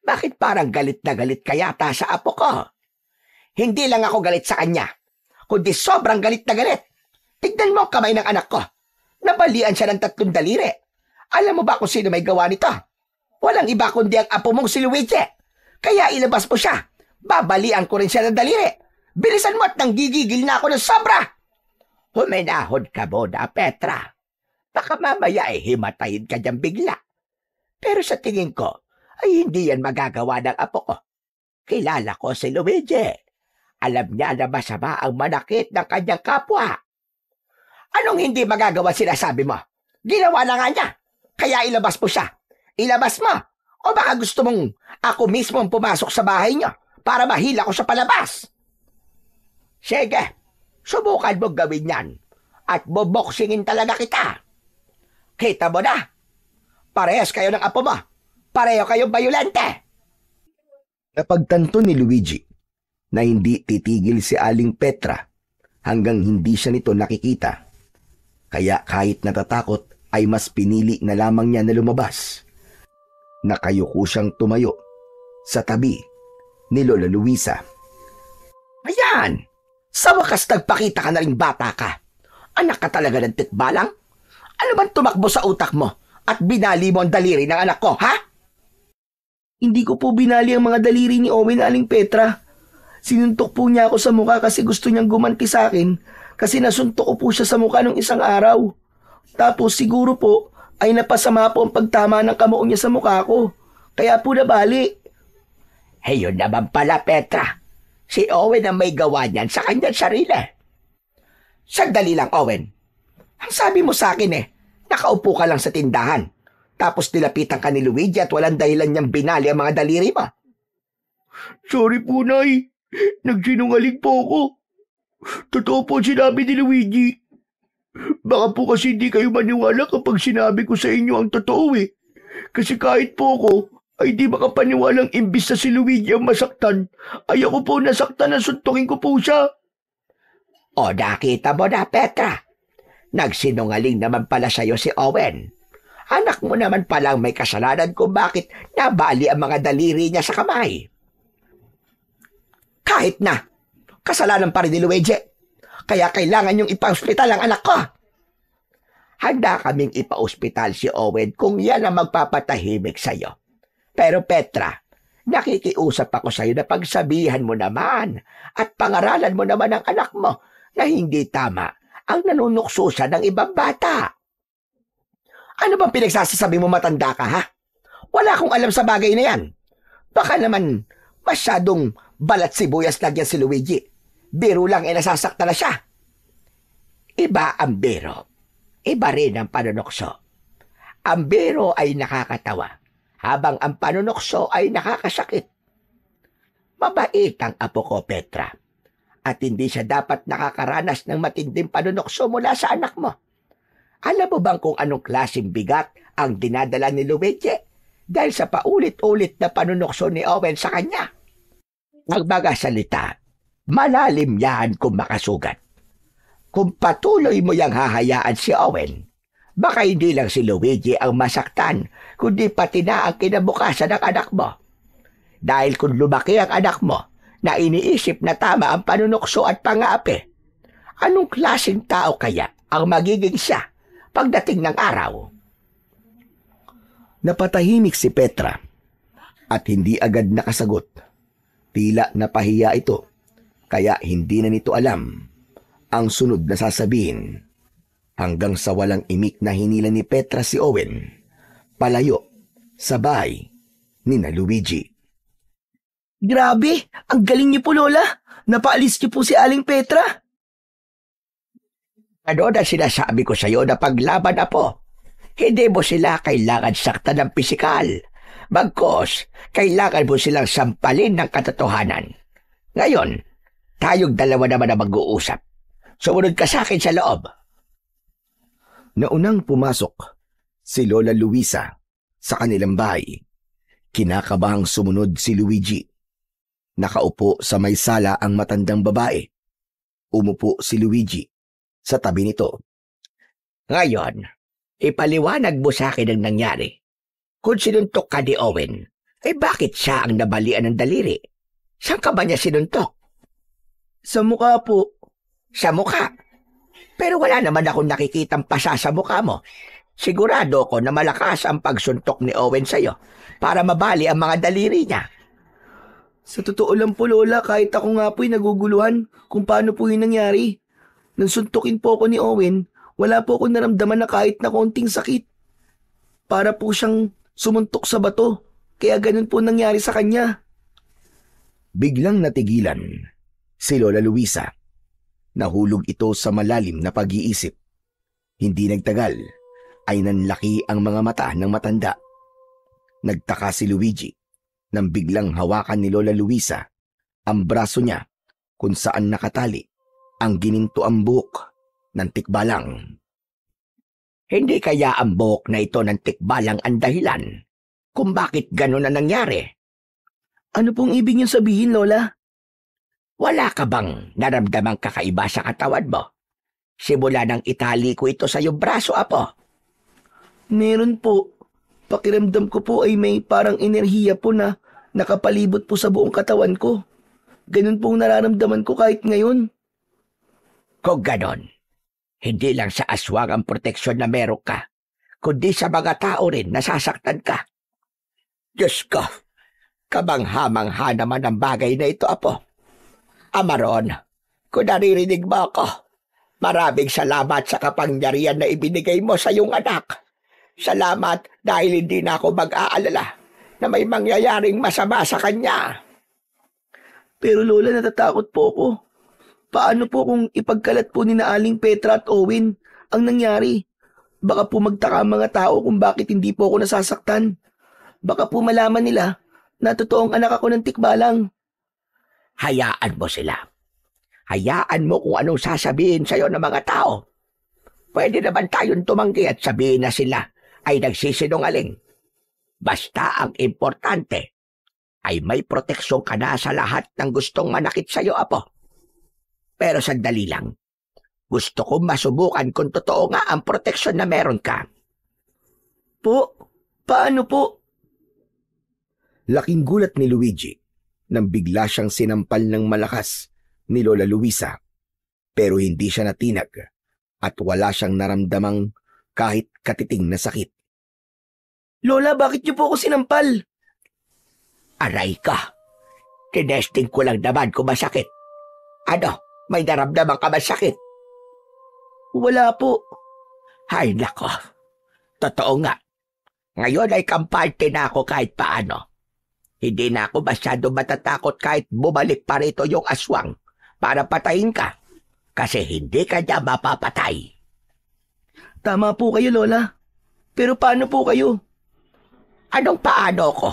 Bakit parang galit na galit ka yata sa apo ko? Hindi lang ako galit sa kanya, kundi sobrang galit na galit. Tignan mo ang kamay ng anak ko. Nabalian siya ng 3 daliri. Alam mo ba kung sino may gawa nito? Walang iba kundi ang apo mong si Luigi. Kaya ilabas mo siya. Babalian ko rin siya ng daliri. Bilisan mo at nanggigigil na ako ng sobra. Huminahon ka muna, Petra. Baka mamaya ay himatayin ka dyan bigla. Pero sa tingin ko, ay hindi yan magagawa ng apo ko. Kilala ko si Luigi. Alam niya na masama ang manakit ng kanyang kapwa. Anong hindi magagawa sinasabi mo? Ginawa na nga niya. Kaya ilabas mo siya. Ilabas mo. O baka gusto mong ako mismo ang pumasok sa bahay niyo para mahila ko sa palabas? Sige, subukan mo gawin yan. At boboksingin talaga kita. Kita mo na. Parehas kayo ng apo mo. Pareho kayong bayulente. Napagtanto ni Luigi na hindi titigil si Aling Petra hanggang hindi siya nito nakikita. Kaya kahit natatakot ay mas pinili na lamang niya na lumabas. Nakayuko siyang tumayo sa tabi ni Lola Luisa. Ayan! Sa wakas nagpakita ka na ring bata ka. Anak ka talaga ng tikbalang? Ano bang tumakbo sa utak mo at binali mo ang daliri ng anak ko, ha? Hindi ko po binali ang mga daliri ni Owen, Aling Petra. Sinuntok po niya ako sa mukha kasi gusto niyang gumanti sa akin kasi nasuntok ko po siya sa mukha nung isang araw. Tapos siguro po ay napasama po ang pagtama ng kamao niya sa mukha ko. Kaya po nabali. Yun naman pala, Petra. Si Owen ang may gawa niyan sa kanyang sarili. Sandali lang, Owen. Ang sabi mo sa akin nakaupo ka lang sa tindahan. Tapos nilapitan ka ni Luigi at walang dahilan niyang binali ang mga daliri mo. Sorry po, Nay. Nagsinungaling po ako. Totoo po sinabi ni Luigi. Baka po kasi hindi kayo maniwala kapag sinabi ko sa inyo ang totoo Kasi kahit po ako ay di makapaniwalang imbis na si Luigi ang masaktan, ay ako po nasaktan na suntukin ko po siya. O nakita mo na, Petra. Nagsinungaling naman pala sa'yo si Owen. Anak mo naman palang may kasalanan kung bakit nabali ang mga daliri niya sa kamay. Kahit na, kasalanan pa rin ni Luigi. Kaya kailangan niyong ipa-ospital ang anak ko. Handa kaming ipa-ospital si Owen kung yan ang magpapatahimik sa'yo. Pero Petra, nakikiusap ako sa'yo na pagsabihan mo naman at pangaralan mo naman ang anak mo na hindi tama ang nanunuksusan ng ibang bata. Ano bang pinagsasasabi mo, matanda ka, ha? Wala akong alam sa bagay na yan. Baka naman masyadong balat sibuyas lang yan si Luigi. Biro lang nasasakta na siya. Iba ang biro. Iba rin ang panunokso. Ang biro ay nakakatawa, habang ang panunokso ay nakakasakit. Mabait ang apo ko, Petra. At hindi siya dapat nakakaranas ng matinding panunokso mula sa anak mo. Alam mo bang kung anong klaseng bigat ang dinadala ni Luigi dahil sa paulit-ulit na panunokso ni Owen sa kanya? Magbaga salita, malalim yan kung makasugat. Kung patuloy mo yang hahayaan si Owen, baka hindi lang si Luigi ang masaktan, kundi pati na ang kinabukasan ng anak mo. Dahil kung lumaki ang anak mo na iniisip na tama ang panunokso at pang-aapi, anong klaseng tao kaya ang magiging siya pagdating ng araw? Napatahimik si Petra at hindi agad nakasagot. Tila napahiya ito, kaya hindi na nito alam ang sunod na sasabihin. Hanggang sa walang imik na hinila ni Petra si Owen, palayo sa bahay ni na Luigi. Grabe, ang galing niyo po, Lola. Napaalis niyo po si Aling Petra. Ano na sinasabi ko sa'yo na paglaban na po? Hindi mo sila kailangan saktan ng pisikal. Bagkos, kailangan mo silang sampalin ng katotohanan. Ngayon, tayong dalawa naman na mag-uusap. Sumunod ka sa akin sa loob. Naunang pumasok si Lola Luisa sa kanilang bahay. Kinakabahang sumunod si Luigi. Nakaupo sa may sala ang matandang babae. Umupo si Luigi sa tabi nito. Ngayon, ipaliwanag mo sa akin ang nangyari. Kung sinuntok ka ni Owen, bakit siya ang nabalian ng daliri? Saan ka ba niya sinuntok? Sa mukha po. Sa mukha? Pero wala naman akong nakikitang pasa sa mukha mo. Sigurado ko na malakas ang pagsuntok ni Owen sa'yo para mabali ang mga daliri niya. Sa totoo lang po, Lola, kahit ako nga po'y naguguluhan kung paano po yung nangyari. Nang suntukin po ako ni Owen, wala po akong naramdaman na kahit na konting sakit. Para po siyang sumuntok sa bato, kaya ganun po nangyari sa kanya. Biglang natigilan si Lola Luisa. Nahulog ito sa malalim na pag-iisip. Hindi nagtagal ay nanlaki ang mga mata ng matanda. Nagtaka si Luigi nang biglang hawakan ni Lola Luisa ang braso niya kung saan nakatali ang ginintuang buhok ng tikbalang. Hindi kaya ang buhok na ito ng tikbalang ang dahilan kung bakit gano'n na nangyari? Ano pong ibig niyong sabihin, Lola? Wala ka bang naramdamang kakaiba sa katawan mo? Simula nang itali ko ito sa iyong braso, Apo. Meron po. Pakiramdam ko po ay may parang enerhiya po na nakapalibot po sa buong katawan ko. Ganun pong nararamdaman ko kahit ngayon. Kung ganon, hindi lang sa aswang ang proteksyon na meron ka, kundi sa mga tao rin nasasaktan ka. Diyos ko, kabangha-mangha naman ang bagay na ito, Apo. Amaron, kung naririnig mo ako, maraming salamat sa kapangyarihan na ibinigay mo sa iyong anak. Salamat dahil hindi na ako mag-aalala na may mangyayaring masama sa kanya. Pero Lola, natatakot po ako. Paano po kung ipagkalat po ni na Aling Petra at Owen ang nangyari? Baka po magtaka ang mga tao kung bakit hindi po ako nasasaktan. Baka po malaman nila na totoong anak ako ng tikbalang. Hayaan mo sila. Hayaan mo kung anong sasabihin sa'yo ng mga tao. Pwede naman tayong tumanggi at sabihin na sila ay nagsisinungaling. Basta ang importante ay may proteksyon ka na sa lahat ng gustong manakit sa'yo, Apo. Pero sandali lang. Gusto kong masubukan kung totoo nga ang proteksyon na meron ka. Po? Paano po? Laking gulat ni Luigi nang bigla siyang sinampal ng malakas ni Lola Luisa. Pero hindi siya natinag at wala siyang naramdamang kahit katiting na sakit. Lola, bakit niyo po ako sinampal? Aray ka. Tinesting ko lang naman kung masakit. Ano? May naramdaman ka ba sakit? Wala po. Ay, nako. Totoo nga. Ngayon ay kampante na ako kahit paano. Hindi na ako masyado matatakot kahit bumalik pa rito yung aswang para patayin ka. Kasi hindi ka niya mapapatay. Tama po kayo, Lola. Pero paano po kayo? Anong paano ko?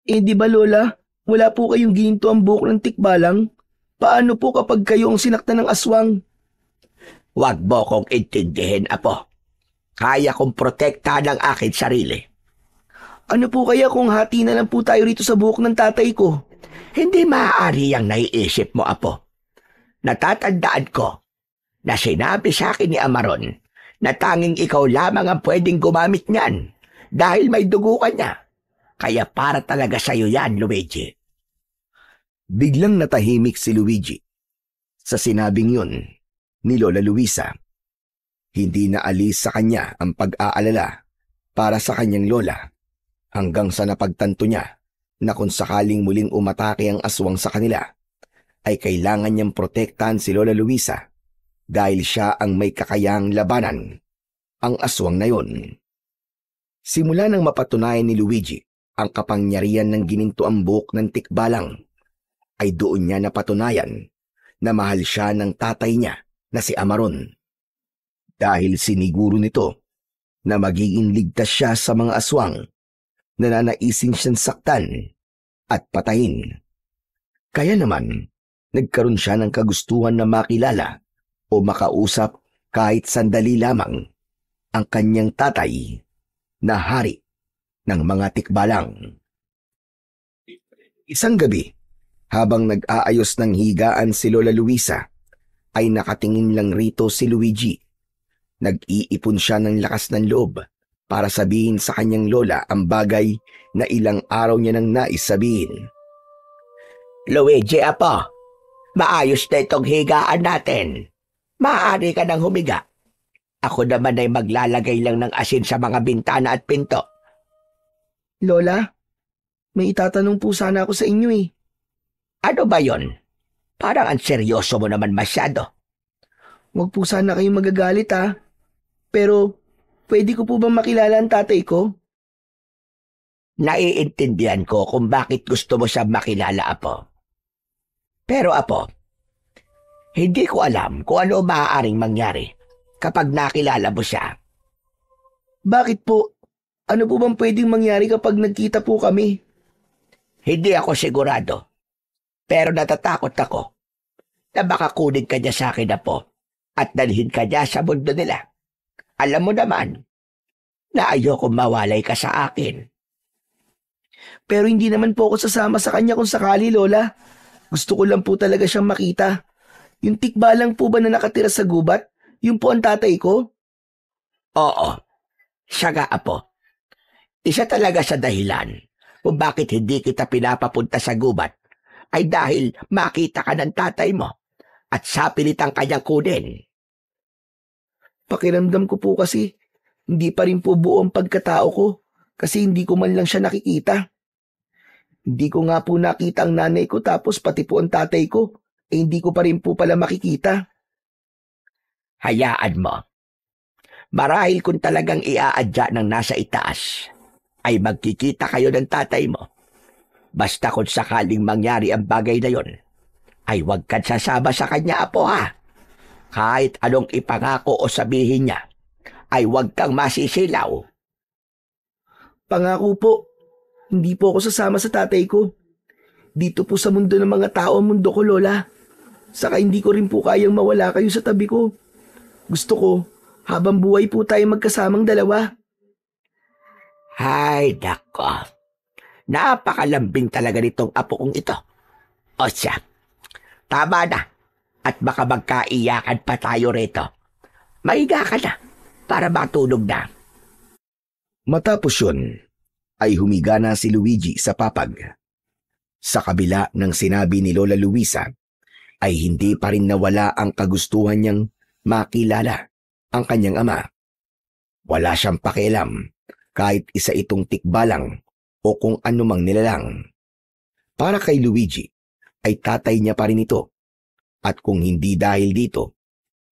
Di ba, Lola? Wala po kayong gininto ang buhok ng tikbalang? Paano po kapag kayo ang sinaktan ng aswang? Huwag mo kong intindihin, Apo. Kaya kong protektahan ang aking sarili. Ano po kaya kung hati na lang po tayo rito sa buhok ng tatay ko? Hindi maaari ang naiisip mo, Apo. Natatandaan ko na sinabi sa akin ni Amaron na tanging ikaw lamang ang pwedeng gumamit niyan dahil may dugo ka niya. Kaya para talaga sa'yo yan, Luigi. Biglang natahimik si Luigi sa sinabing yun ni Lola Luisa. Hindi na alis sa kanya ang pag-aalala para sa kanyang lola hanggang sa napagtanto niya na kung sakaling muling umatake ang aswang sa kanila ay kailangan niyang protektahan si Lola Luisa dahil siya ang may kakayahang labanan ang aswang na yon. Simula nang mapatunayan ni Luigi ang kapangyarihan ng ginintuang buhok ng tikbalang, ay doon niya napatunayan na mahal siya ng tatay niya na si Amaron. Dahil siniguro nito na magiging ligtas siya sa mga aswang na nanaisin siyang saktan at patayin. Kaya naman, nagkaroon siya ng kagustuhan na makilala o makausap kahit sandali lamang ang kanyang tatay na hari ng mga tikbalang. Isang gabi, habang nag-aayos ng higaan si Lola Luisa, ay nakatingin lang rito si Luigi. Nag-iipon siya ng lakas ng loob para sabihin sa kanyang lola ang bagay na ilang araw niya nang nais sabihin. Luigi, Apo, maayos na itong higaan natin. Maaari ka nang humiga. Ako naman ay maglalagay lang ng asin sa mga bintana at pinto. Lola, may itatanong po sana ako sa inyo eh. Ano ba yon? Parang ang seryoso mo naman masyado. Huwag po sana kayong magagalit ha. Pero, pwede ko po bang makilala ang tatay ko? Naiintindihan ko kung bakit gusto mo siya makilala, Apo. Pero Apo, Hindi ko alam kung ano maaaring mangyari kapag nakilala mo siya. Bakit po? Ano po bang pwedeng mangyari kapag nagkita po kami? Hindi ako sigurado. Pero natatakot ako na baka kunin ka niya sa akin na po at dalhin ka niya sa mundo nila. Alam mo naman na ayoko mawalay ka sa akin. Pero hindi naman po ako sasama sa kanya kung sakali, Lola. Gusto ko lang po talaga siyang makita. Yung tikbalang po ba na nakatira sa gubat? Yung po ang tatay ko? Oo, siya nga apo. Isa talaga sa dahilan kung bakit hindi kita pinapapunta sa gubat ay dahil makita ka ng tatay mo at sapilitang kanyang kunin. Pakiramdam ko po kasi, hindi pa rin po buo ang pagkatao ko kasi hindi ko man lang siya nakikita. Hindi ko nga po nakita ang nanay ko tapos pati po ang tatay ko, hindi ko pa rin po pala makikita. Hayaan mo. Marahil kung talagang iaadya ng nasa itaas, ay magkikita kayo ng tatay mo. Basta kung sakaling mangyari ang bagay na yon, ay huwag kang sasama sa kanya, apo ha. Kahit anong ipangako o sabihin niya, ay huwag kang masisilaw. Pangako po, hindi po ako sasama sa tatay ko. Dito po sa mundo ng mga tao ang mundo ko, Lola. Saka hindi ko rin po kayang mawala kayo sa tabi ko. Gusto ko, habang buhay po tayo magkasamang dalawa. Hay, nako. Napakalambing talaga nitong apo kong ito. O siya, tama na. At baka magkaiyakan pa tayo rito. Maiga ka na para matulog na. Matapos yun, ay humiga na si Luigi sa papag. Sa kabila ng sinabi ni Lola Luisa, ay hindi pa rin nawala ang kagustuhan niyang makilala ang kanyang ama. Wala siyang pakialam kahit isa itong tikbalang o kung anumang nilalang. Para kay Luigi, ay tatay niya pa rin ito. At kung hindi dahil dito,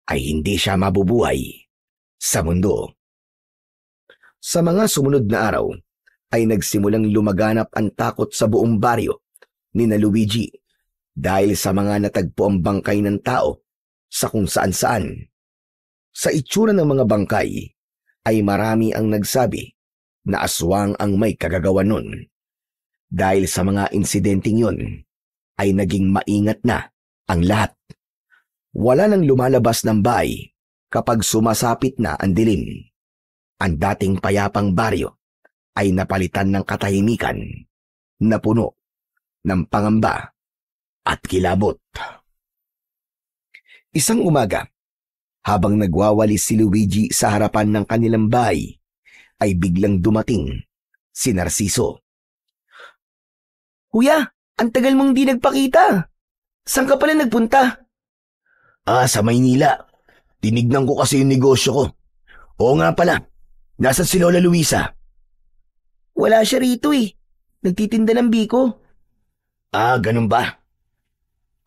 ay hindi siya mabubuhay sa mundo. Sa mga sumunod na araw, ay nagsimulang lumaganap ang takot sa buong baryo ni na Luigi dahil sa mga natagpo ang bangkay ng tao sa kung saan-saan. Sa itsura ng mga bangkay, ay marami ang nagsabi na aswang ang may kagagawan nun. Dahil sa mga insidenteng yun, ay naging maingat na ang lahat. Wala nang lumalabas ng bahay kapag sumasapit na ang dilim. Ang dating payapang baryo ay napalitan ng katahimikan na puno ng pangamba at kilabot. Isang umaga, habang nagwawalis si Luigi sa harapan ng kanilang bahay, ay biglang dumating si Narciso. Kuya, ang tagal mong di nagpakita. Saan ka pala nagpunta? Sa Maynila. Tinignan ko kasi yung negosyo ko. Oo nga pala, nasan si Lola Luisa? Wala siya rito eh. Nagtitinda ng biko. Ganun ba?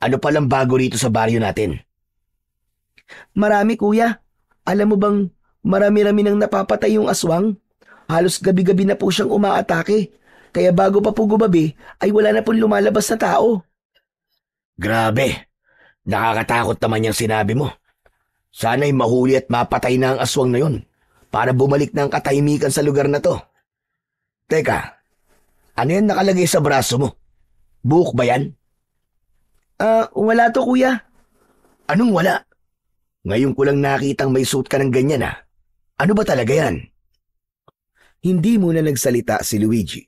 Ano palang bago rito sa baryo natin? Marami kuya. Alam mo bang marami-rami nang napapatay yung aswang? Halos gabi-gabi na po siyang umaatake. Kaya bago pa po gumabi ay wala na pong lumalabas na tao. Grabe. Nakakatakot naman yung sinabi mo. Sana'y mahuli at mapatay na ang aswang na yun para bumalik na ang katahimikan sa lugar na to. Teka, ano yan nakalagay sa braso mo? Buhok ba yan? Wala to kuya. Anong wala? Ngayon ko lang nakitang may suit ka ng ganyan ah. Ano ba talaga yan? Hindi muna nagsalita si Luigi.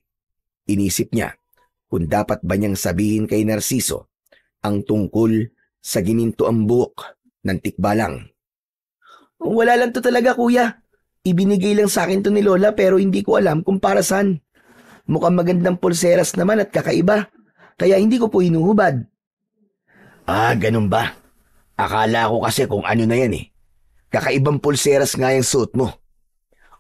Inisip niya kung dapat ba niyang sabihin kay Narciso ang tungkol sa ginintoang buhok ng tikbalang. Wala lang to talaga kuya. Ibinigay lang sa akin to ni Lola pero hindi ko alam kung para saan. Mukhang magandang pulseras naman at kakaiba. Kaya hindi ko po hinuhubad. Ganun ba? Akala ko kasi kung ano na yan eh. Kakaibang pulseras nga yung suit mo.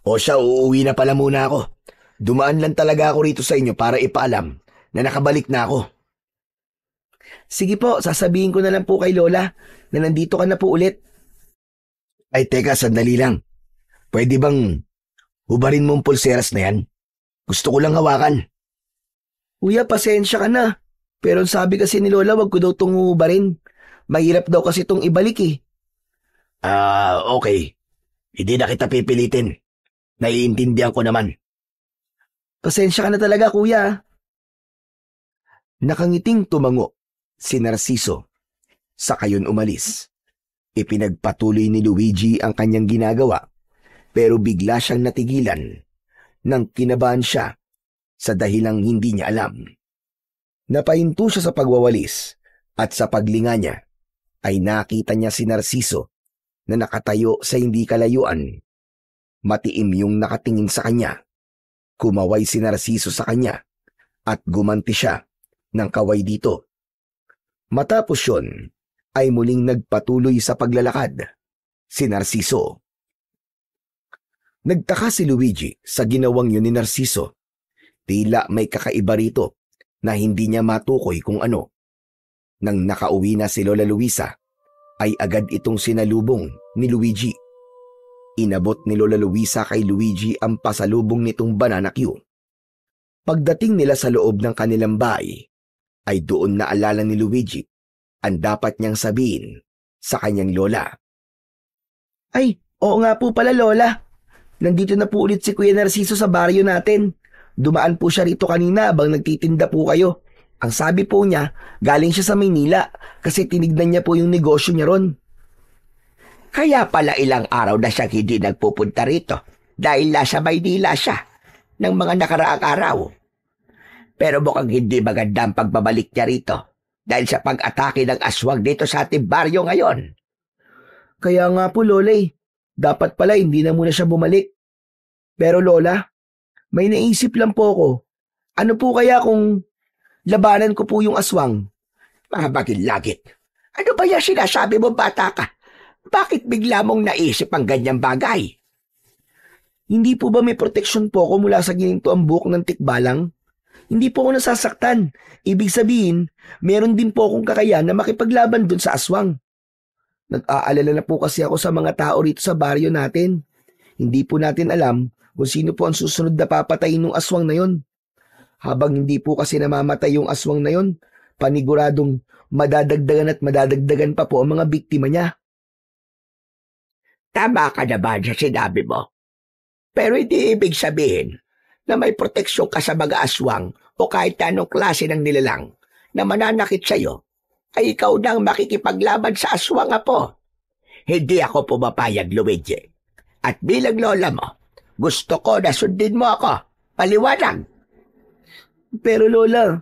O siya, uuwi na pala muna ako. Dumaan lang talaga ako rito sa inyo para ipaalam na nakabalik na ako. Sige po, sasabihin ko na lang po kay Lola na nandito ka na po ulit. Ay teka, sandali lang. Pwede bang hubarin mo ang pulseras na yan? Gusto ko lang hawakan. Kuya, pasensya ka na. Pero sabi kasi ni Lola wag ko daw itong hubarin. Mahirap daw kasi itong ibalik eh. Okay. Hindi na kita pipilitin. Naiintindihan ko naman. Pasensya ka na talaga, kuya. Nakangiting tumango si Narciso. Saka yun umalis. Ipinagpatuloy ni Luigi ang kanyang ginagawa, pero bigla siyang natigilan nang kinabahan siya sa dahilang hindi niya alam. Napahinto siya sa pagwawalis at sa paglinga niya ay nakita niya si Narciso na nakatayo sa hindi kalayuan. Matiim yung nakatingin sa kanya. Kumaway si Narciso sa kanya at gumanti siya ng kaway dito. Matapos yun, ay muling nagpatuloy sa paglalakad si Narciso. Nagtaka si Luigi sa ginawang yun ni Narciso. Tila may kakaiba rito na hindi niya matukoy kung ano. Nang nakauwi na si Lola Luisa, ay agad itong sinalubong ni Luigi. Inabot ni Lola Luisa kay Luigi ang pasalubong nitong banana Q. Pagdating nila sa loob ng kanilang bahay, ay doon naalala ni Luigi ang dapat niyang sabihin sa kanyang lola. Ay, oo nga po pala, Lola. Nandito na po ulit si Kuya Narciso sa baryo natin. Dumaan po siya rito kanina habang nagtitinda po kayo. Ang sabi po niya, galing siya sa Maynila kasi tinignan niya po yung negosyo niya ron. Kaya pala ilang araw na siya hindi nagpupunta rito dahil nasa Maynila siya ng mga nakaraang araw. Pero mukhang hindi maganda ang pagbabalik niya rito dahil sa pag-atake ng aswang dito sa ating baryo ngayon. Kaya nga po, Lola dapat pala hindi na muna siya bumalik. Pero Lola, may naisip lang po ako. Ano po kaya kung labanan ko po yung aswang? Mga bagil-lagit. Ano ba yan sinasabi mo, bata ka? Bakit bigla mong naisip ang ganyang bagay? Hindi po ba may proteksyon po ako mula sa gininto ang buhok ng tikbalang? Hindi po ako nasasaktan. Ibig sabihin, meron din po akong kakayahan na makipaglaban dun sa aswang. Nag-aalala na po kasi ako sa mga tao rito sa baryo natin. Hindi po natin alam kung sino po ang susunod na papatayin ng aswang na yon. Habang hindi po kasi namamatay yung aswang na yon, paniguradong madadagdagan at madadagdagan pa po ang mga biktima niya. Tama ka naman sa sinabi mo. Pero hindi ibig sabihin na may proteksyon ka sa mga aswang o kahit anong klase ng nilalang na mananakit sa'yo, ay ikaw nang makikipaglaban sa aswang, apo. Hindi ako pumapayag, Luigi. At bilang lola mo, gusto ko na sundin mo ako. Paliwanag. Pero Lola,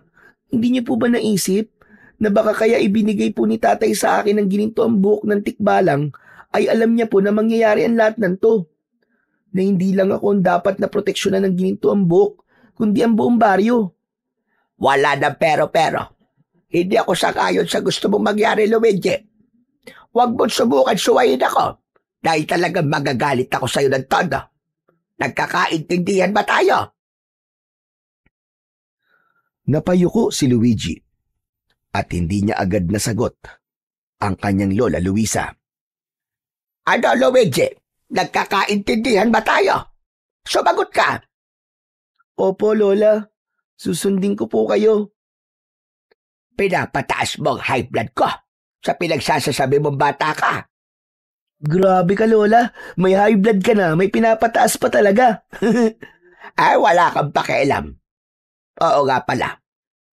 hindi niyo po ba naisip na baka kaya ibinigay po ni tatay sa akin ng gininto ang buhok ng tikbalang ay alam niya po na mangyayari ang lahat ng to? Na hindi lang ako ang dapat na proteksyonan ng gininto ang buhok, kundi ang buong baryo. Wala na pero. Hindi ako sakayon sa gusto mong mangyari, Luigi. Huwag mo't subukan suwayin ako dahil talagang magagalit ako sa'yo ng todo. Nagkakaintindihan ba tayo? Napayuko si Luigi at hindi niya agad nasagot ang kanyang lola Luisa. Ano, Luigi? Nagkakaintindihan ba tayo? Sumagot ka. Opo, Lola. Susundin ko po kayo. Pinapataas mo ang high blood ko sa pinagsasasabi mong bata ka. Grabe ka, Lola. May high blood ka na, may pinapataas pa talaga. Ay, wala kang pakialam. Oo nga pala.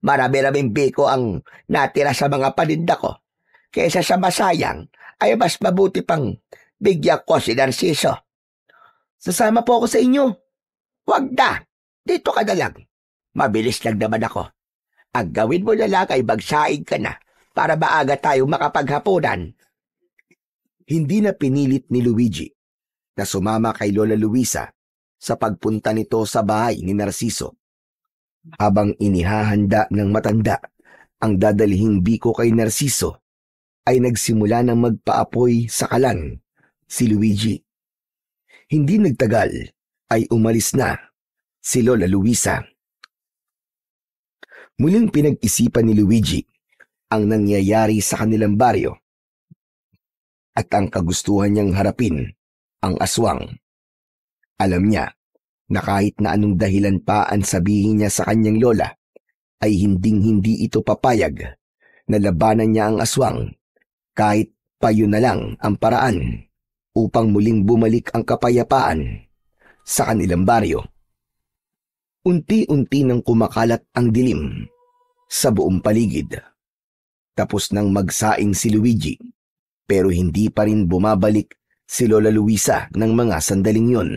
Marami-raming biko ang natira sa mga paninda ko. Kaysa sa masayang, ay mas mabuti pang bigyan ko si Narciso. Sasama po ako sa inyo. Wag na. Dito ka na lang. Mabilis lang naman ako. Ang gawin mo na lang ay magsaing ka na para maaga tayo makapaghapunan. Hindi na pinilit ni Luigi na sumama kay Lola Luisa sa pagpunta nito sa bahay ni Narciso. Habang inihahanda ng matanda ang dadalhing biko kay Narciso, ay nagsimula ng magpaapoy sa kalan si Luigi. Hindi nagtagal ay umalis na si Lola Luisa. Muling pinag-isipan ni Luigi ang nangyayari sa kanilang baryo at ang kagustuhan niyang harapin ang aswang. Alam niya na kahit na anong dahilan pa ang sabihin niya sa kanyang lola, ay hinding-hindi ito papayag na labanan niya ang aswang Kahit pa yun na lang ang paraan upang muling bumalik ang kapayapaan sa kanilang baryo. Unti-unti nang kumakalat ang dilim sa buong paligid. Tapos nang magsaing si Luigi, pero hindi pa rin bumabalik si Lola Luisa ng mga sandaling yun.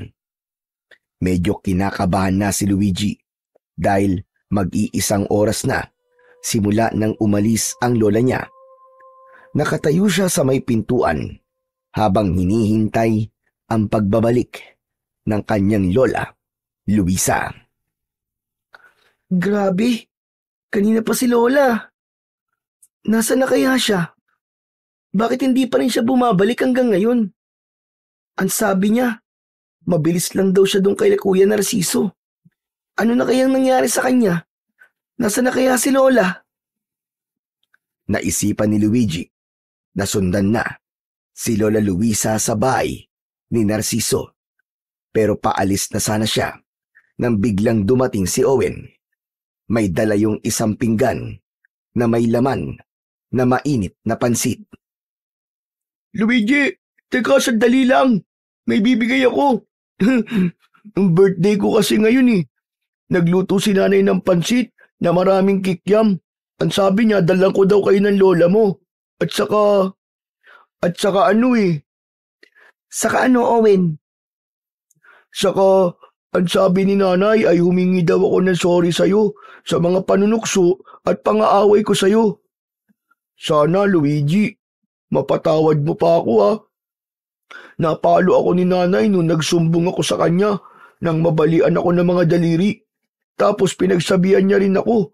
Medyo kinakabahan na si Luigi dahil mag-iisang oras na simula nang umalis ang lola niya. Nakatayo siya sa may pintuan habang hinihintay ang pagbabalik ng kanyang lola, Luisa. Grabe, kanina pa si Lola. Nasaan na kaya siya? Bakit hindi pa rin siya bumabalik hanggang ngayon? Ang sabi niya, mabilis lang daw siya doon kay Kuya Narciso. Ano na kayang nangyari sa kanya? Nasaan na kaya si Lola? Naisipan ni Luigi na sundan na si Lola Luisa sa bahay ni Narciso. Pero paalis na sana siya nang biglang dumating si Owen. May dala yung isang pinggan na may laman na mainit na pansit. Luigi, teka sandali lang. May bibigay ako. Ang birthday ko kasi ngayon eh. Nagluto si nanay ng pansit na maraming kikyam. Ang sabi niya, dalang ko daw kayo ng lola mo. At saka ano eh. Saka ano, Owen? Saka, ang sabi ni nanay ay humingi daw ako ng sorry sa'yo sa mga panunukso at pangaaway ko sa'yo. Sana, Luigi, mapatawad mo pa ako ha. Napalo ako ni nanay nung nagsumbong ako sa kanya nang mabalian ako ng mga daliri. Tapos pinagsabihan niya rin ako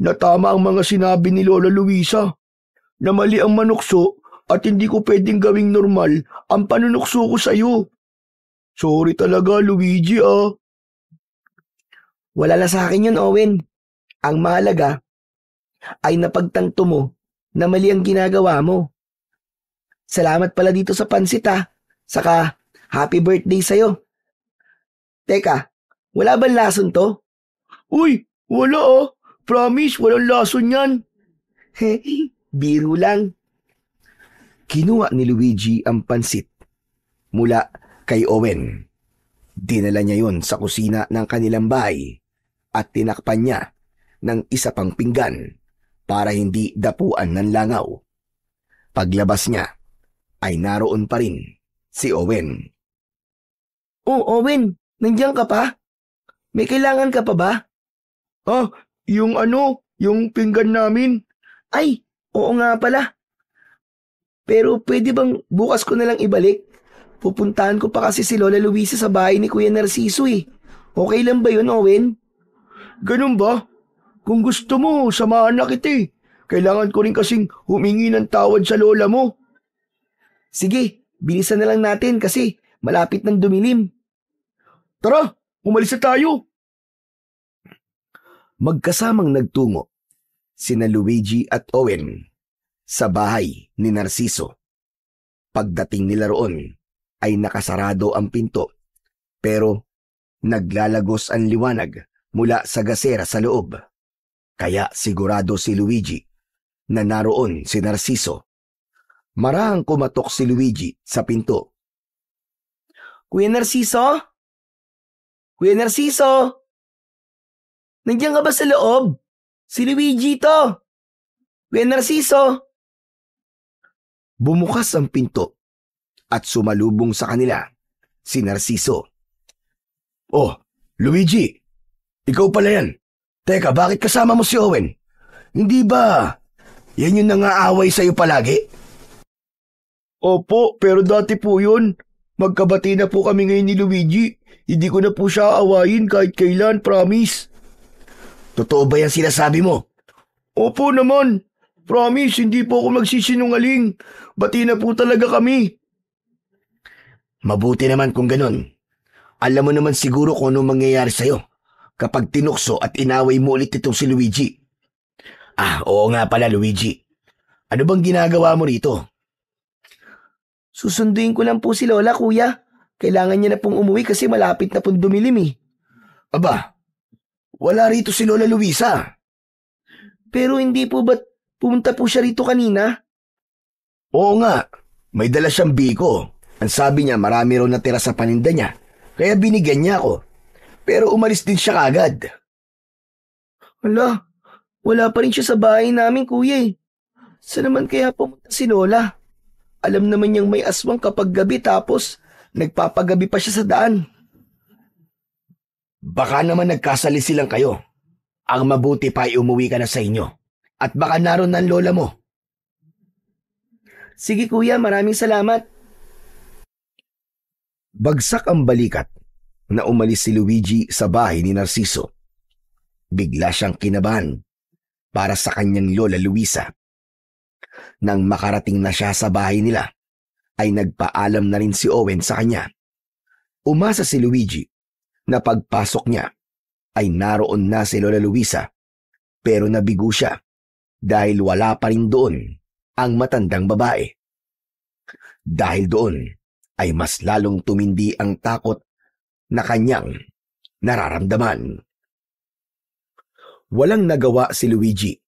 na tama ang mga sinabi ni Lola Luisa, na mali ang manukso at hindi ko pwedeng gawing normal ang panunukso ko sa'yo. Sorry talaga, Luigi ah. Wala na sa akin yun, Owen. Ang mahalaga ay napagtanto mo na mali ang ginagawa mo. Salamat pala dito sa pansit ah. Saka happy birthday sa'yo. Teka, wala bang lason to? Uy, wala ah. Promise, walang lason yan. Biro lang. Kinuha ni Luigi ang pansit mula kay Owen. Dinala niya yon sa kusina ng kanilang bahay at tinakpan niya ng isa pang pinggan para hindi dapuan ng langaw. Paglabas niya ay naroon pa rin si Owen. Oh, Owen, nandiyan ka pa? May kailangan ka pa ba? Ah, yung pinggan namin. Ay, oo nga pala. Pero pwede bang bukas ko na lang ibalik? Pupuntahan ko pa kasi si Lola Luisa sa bahay ni Kuya Narciso eh. Okay lang ba yun, Owen? Ganun ba? Kung gusto mo, samahan na kita eh. Kailangan ko rin kasing humingi ng tawad sa lola mo. Sige, bilisan na lang natin kasi malapit ng dumilim. Tara, umalis na tayo. Magkasamang nagtungo sina Luigi at Owen sa bahay ni Narciso. Pagdating nila roon ay nakasarado ang pinto pero naglalagos ang liwanag mula sa gasera sa loob. Kaya sigurado si Luigi na naroon si Narciso. Marahang kumatok si Luigi sa pinto. Kuya Narciso? Kuya Narciso? Nandiyan ka ba sa loob? Si Luigi to. Kuya Narciso? Bumukas ang pinto at sumalubong sa kanila si Narciso. Oh, Luigi, ikaw pala yan. Teka, bakit kasama mo si Owen? Hindi ba yan yung nangaaway sa'yo palagi? Opo, pero dati po yun. Magkabati na po kami ngayon ni Luigi. Hindi ko na po siya aawayin kahit kailan, promise. Totoo ba yan sinasabi mo? Opo naman. Promise, hindi po ako magsisinungaling. Bati na po talaga kami. Mabuti naman kung ganun. Alam mo naman siguro kung anong mangyayari sa'yo kapag tinukso at inaway mo ulit itong si Luigi. Ah, oo nga pala, Luigi. Ano bang ginagawa mo rito? Susunduin ko lang po si Lola, kuya. Kailangan niya na pong umuwi kasi malapit na pong dumilim eh. Aba, wala rito si Lola Luisa. Pero hindi po ba't pumunta po siya rito kanina? Oo nga, may dala siyang biko. Ang sabi niya marami raw natira sa paninda niya, kaya binigyan niya ako. Pero umalis din siya kagad. Hala, wala pa rin siya sa bahay namin, kuya eh. Saan naman kaya pumunta si Lola? Alam naman niyang may aswang kapag gabi tapos nagpapagabi pa siya sa daan. Baka naman nagkasalisilang kayo. Ang mabuti pa ay umuwi ka na sa inyo. At baka naroon na ang lola mo. Sige kuya, maraming salamat. Bagsak ang balikat na umalis si Luigi sa bahay ni Narciso. Bigla siyang kinabahan para sa kanyang lola Luisa. Nang makarating na siya sa bahay nila, ay nagpaalam na rin si Owen sa kanya. Umasa si Luigi na pagpasok niya ay naroon na si Lola Luisa, pero nabigo siya dahil wala pa rin doon ang matandang babae. Dahil doon ay mas lalong tumindi ang takot na kanyang nararamdaman. Walang nagawa si Luigi,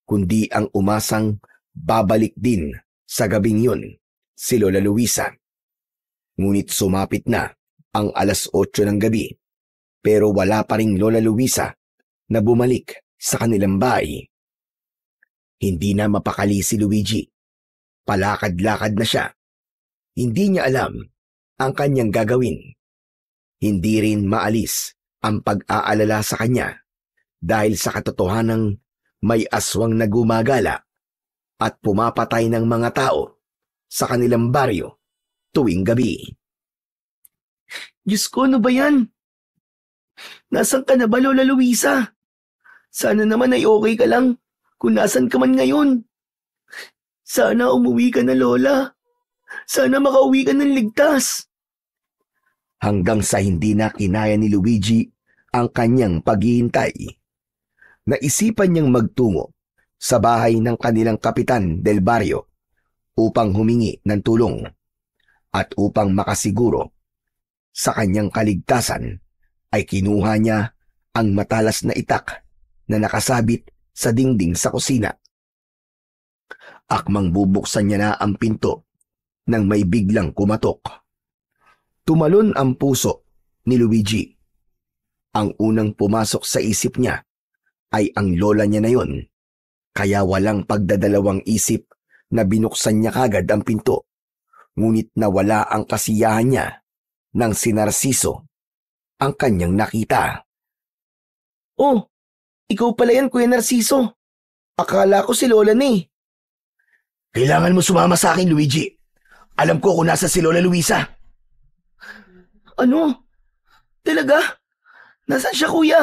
kundi ang umasang babalik din sa gabing yun si Lola Luisa. Ngunit sumapit na ang 8:00 ng gabi, pero wala pa ring Lola Luisa na bumalik sa kanilang bahay. Hindi na mapakali si Luigi. Palakad-lakad na siya. Hindi niya alam ang kanyang gagawin. Hindi rin maalis ang pag-aalala sa kanya dahil sa katotohanang may aswang na gumagala at pumapatay ng mga tao sa kanilang baryo tuwing gabi. Diyos ko, ano ba yan? Nasaan ka na ba, Lola Luisa? Sana naman ay okay ka lang kung nasan ka man ngayon. Sana umuwi ka na, Lola. Sana makauwi ka ng ligtas. Hanggang sa hindi na kinaya ni Luigi ang kanyang paghihintay, naisipan niyang magtungo sa bahay ng kanilang kapitan del barrio upang humingi ng tulong at upang makasiguro sa kanyang kaligtasan ay kinuha niya ang matalas na itak na nakasabit sa dingding sa kusina. Akmang bubuksan niya na ang pinto nang may biglang kumatok. Tumalon ang puso ni Luigi. Ang unang pumasok sa isip niya ay ang lola niya na yon, kaya walang pagdadalawang isip na binuksan niya kagad ang pinto. Ngunit nawala ang kasiyahan niya nang si Narciso ang kanyang nakita. Oh, ikaw pala yan, Kuya Narciso. Akala ko si Lola na eh. Kailangan mo sumama sa akin, Luigi. Alam ko kung nasa si Lola Luisa. Ano? Talaga? Nasaan siya, Kuya?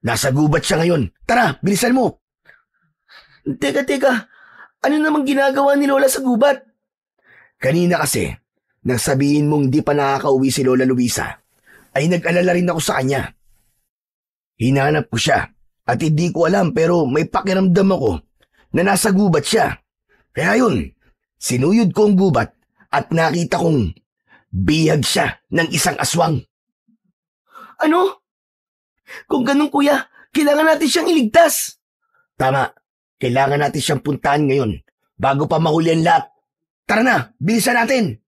Nasa gubat siya ngayon. Tara, bilisan mo. Teka. Ano namang ginagawa ni Lola sa gubat? Kanina kasi, nang sabihin mong di pa nakakauwi si Lola Luisa, ay nag-alala rin ako sa kanya. Hinanap ko siya at hindi ko alam pero may pakiramdam ako na nasa gubat siya. Kaya yun, sinuyod ko ang gubat at nakita kong bihag siya ng isang aswang. Ano? Kung ganun, Kuya, kailangan natin siyang iligtas. Tama, kailangan natin siyang puntahan ngayon bago pa mahuli ang lahat. Tara na, bilisan natin!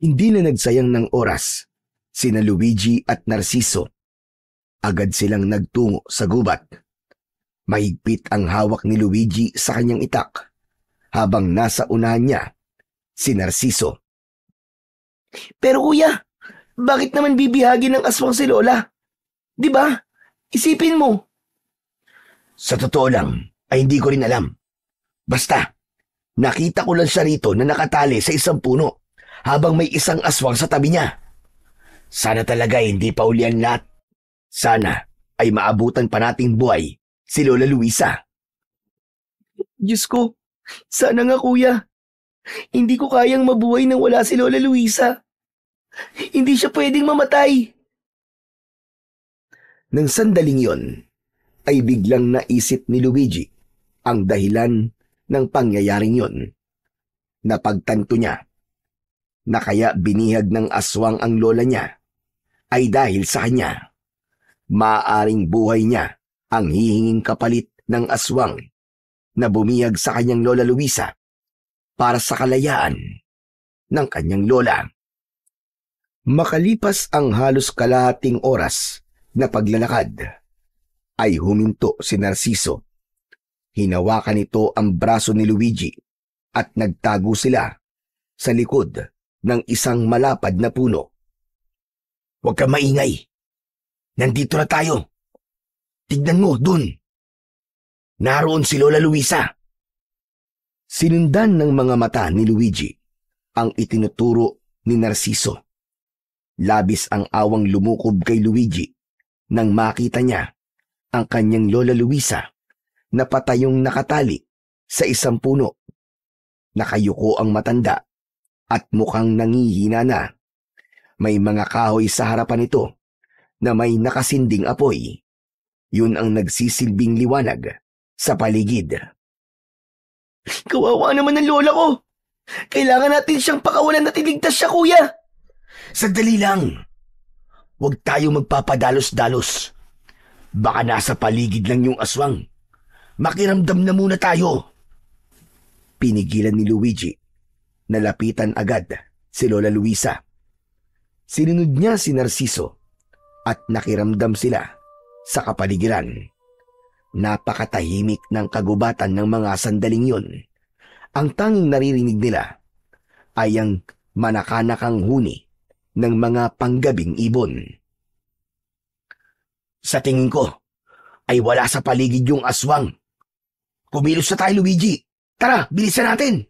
Hindi na nagsayang ng oras sina Luigi at Narciso. Agad silang nagtungo sa gubat. Mahigpit ang hawak ni Luigi sa kanyang itak habang nasa unahan niya si Narciso. Pero Kuya, bakit naman bibihagin ng aswang si Lola? Di ba? Isipin mo. Sa totoo lang, ay hindi ko rin alam. Basta, nakita ko lang siya rito na nakatali sa isang puno habang may isang aswang sa tabi niya. Sana talaga hindi pa uli ang lahat. Sana ay maabutan pa nating buhay si Lola Luisa. Diyos ko, sana nga Kuya. Hindi ko kayang mabuhay nang wala si Lola Luisa. Hindi siya pwedeng mamatay. Nang sandaling yon, ay biglang naisip ni Luigi ang dahilan ng pangyayaring yon. Napagtanto niya na kaya binihag ng aswang ang lola niya ay dahil sa kanya. Maaaring buhay niya ang hihinging kapalit ng aswang na bumiyag sa kanyang Lola Luisa para sa kalayaan ng kanyang lola. Makalipas ang halos kalahating oras na paglalakad, ay huminto si Narciso. Hinawakan nito ang braso ni Luigi at nagtago sila sa likod ng isang malapad na puno. "Huwag kang maingay. Nandito na tayo. Tignan mo, dun. Naroon si Lola Luisa." Sinundan ng mga mata ni Luigi ang itinuturo ni Narciso. Labis ang awang lumukob kay Luigi nang makita niya ang kanyang Lola Luisa na patayong nakatali sa isang puno. Nakayuko ang matanda at mukhang nangihina na. May mga kahoy sa harapan nito na may nakasinding apoy. Yun ang nagsisilbing liwanag sa paligid. Kawawa naman ng lola ko. Kailangan natin siyang pakawalan at iligtas siya, kuya. Sandali lang. Huwag tayo magpapadalos-dalos. Baka nasa paligid lang yung aswang. Makiramdam na muna tayo. Pinigilan ni Luigi. Nalapitan agad si Lola Luisa. Sinunod niya si Narciso at nakiramdam sila sa kapaligiran. Napakatahimik ng kagubatan ng mga sandaling yun. Ang tanging naririnig nila ay ang manakanakang huni ng mga panggabing ibon. Sa tingin ko, ay wala sa paligid yung aswang. Kumilos na tayo, Luigi. Tara, bilisan natin.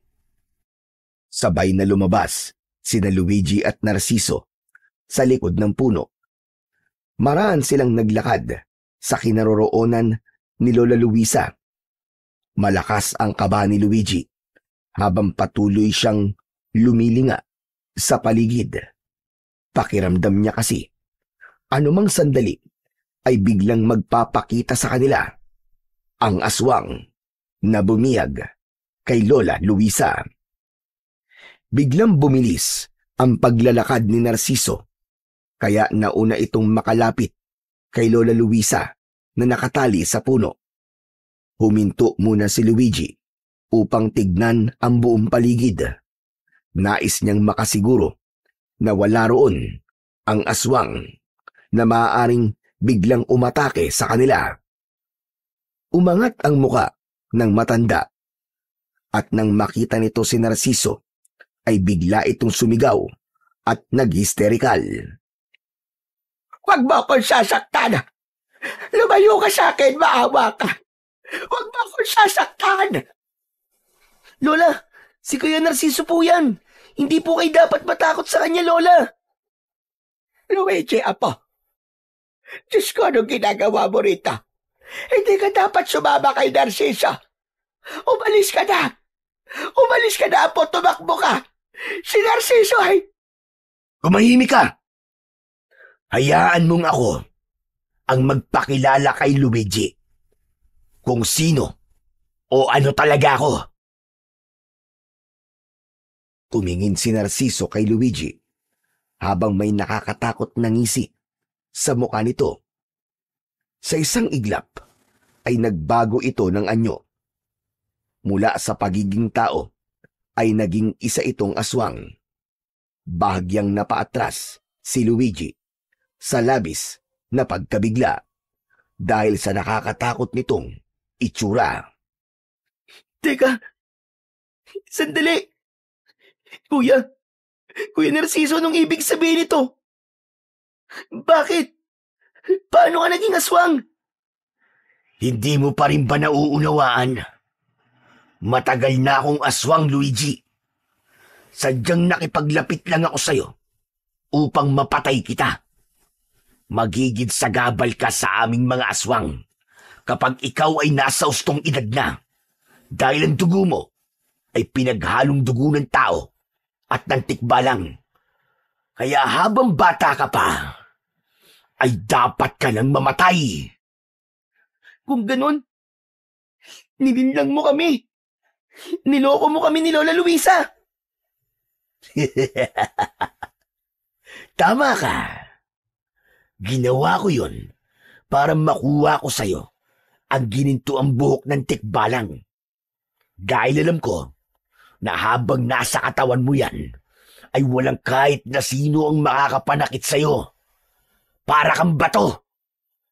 Sabay na lumabas sina Luigi at Narciso sa likod ng puno. Maraan silang naglakad sa kinaroroonan ni Lola Luisa. Malakas ang kaba ni Luigi habang patuloy siyang lumilinga sa paligid. Pakiramdam niya kasi, anumang sandali ay biglang magpapakita sa kanila ang aswang na bumiyag kay Lola Luisa. Biglang bumilis ang paglalakad ni Narciso, kaya nauna itong makalapit kay Lola Luisa na nakatali sa puno. Huminto muna si Luigi upang tignan ang buong paligid. Nais niyang makasiguro na wala roon ang aswang na maaaring biglang umatake sa kanila. Umangat ang muka ng matanda at nang makita nito si Narciso ay bigla itong sumigaw at nag-hysterikal. "Huwag mo akong sasaktan! Lumayo ka sa akin, maawa ka! Huwag mo akong sasaktan!" Lola, si Kuya Narciso po yan. Hindi po kayo dapat matakot sa kanya, Lola. Luigi, apo. Diyos ko, anong ginagawa mo rito? Hindi ka dapat sumama kay Narciso. Umalis ka na! Umalis ka na, apo, tumakbo ka! Si Narciso ay... Tumahimik ka! Hayaan mong ako ang magpakilala kay Luigi. Kung sino o ano talaga ako. Tumingin si Narciso kay Luigi habang may nakakatakot na ngisi sa mukha nito. Sa isang iglap ay nagbago ito ng anyo. Mula sa pagiging tao ay naging isa itong aswang. Bahagyang napaatras si Luigi sa labis na pagkabigla dahil sa nakakatakot nitong itsura. Teka, sandali. Kuya Narciso, anong ibig sabihin nito? Bakit? Paano ka naging aswang? Hindi mo pa rin ba nauunawaan? Matagal na akong aswang, Luigi. Sadyang nakipaglapit lang ako sa'yo upang mapatay kita. Magigid sagabal ka sa aming mga aswang kapag ikaw ay nasa ustong edad na dahil ang dugo mo ay pinaghalong dugo ng tao at ng tikbalang. Kaya habang bata ka pa, ay dapat ka nang mamatay. Kung ganun, nilinlang mo kami. Niloko mo kami ni Lola Luisa. Tama ka. Ginawa ko yun para makuha ko sa'yo ang gininto ang buhok ng tikbalang Dahil alam ko na habang nasa katawan mo yan, ay walang kahit na sino ang makakapanakit sa'yo. Para kang bato.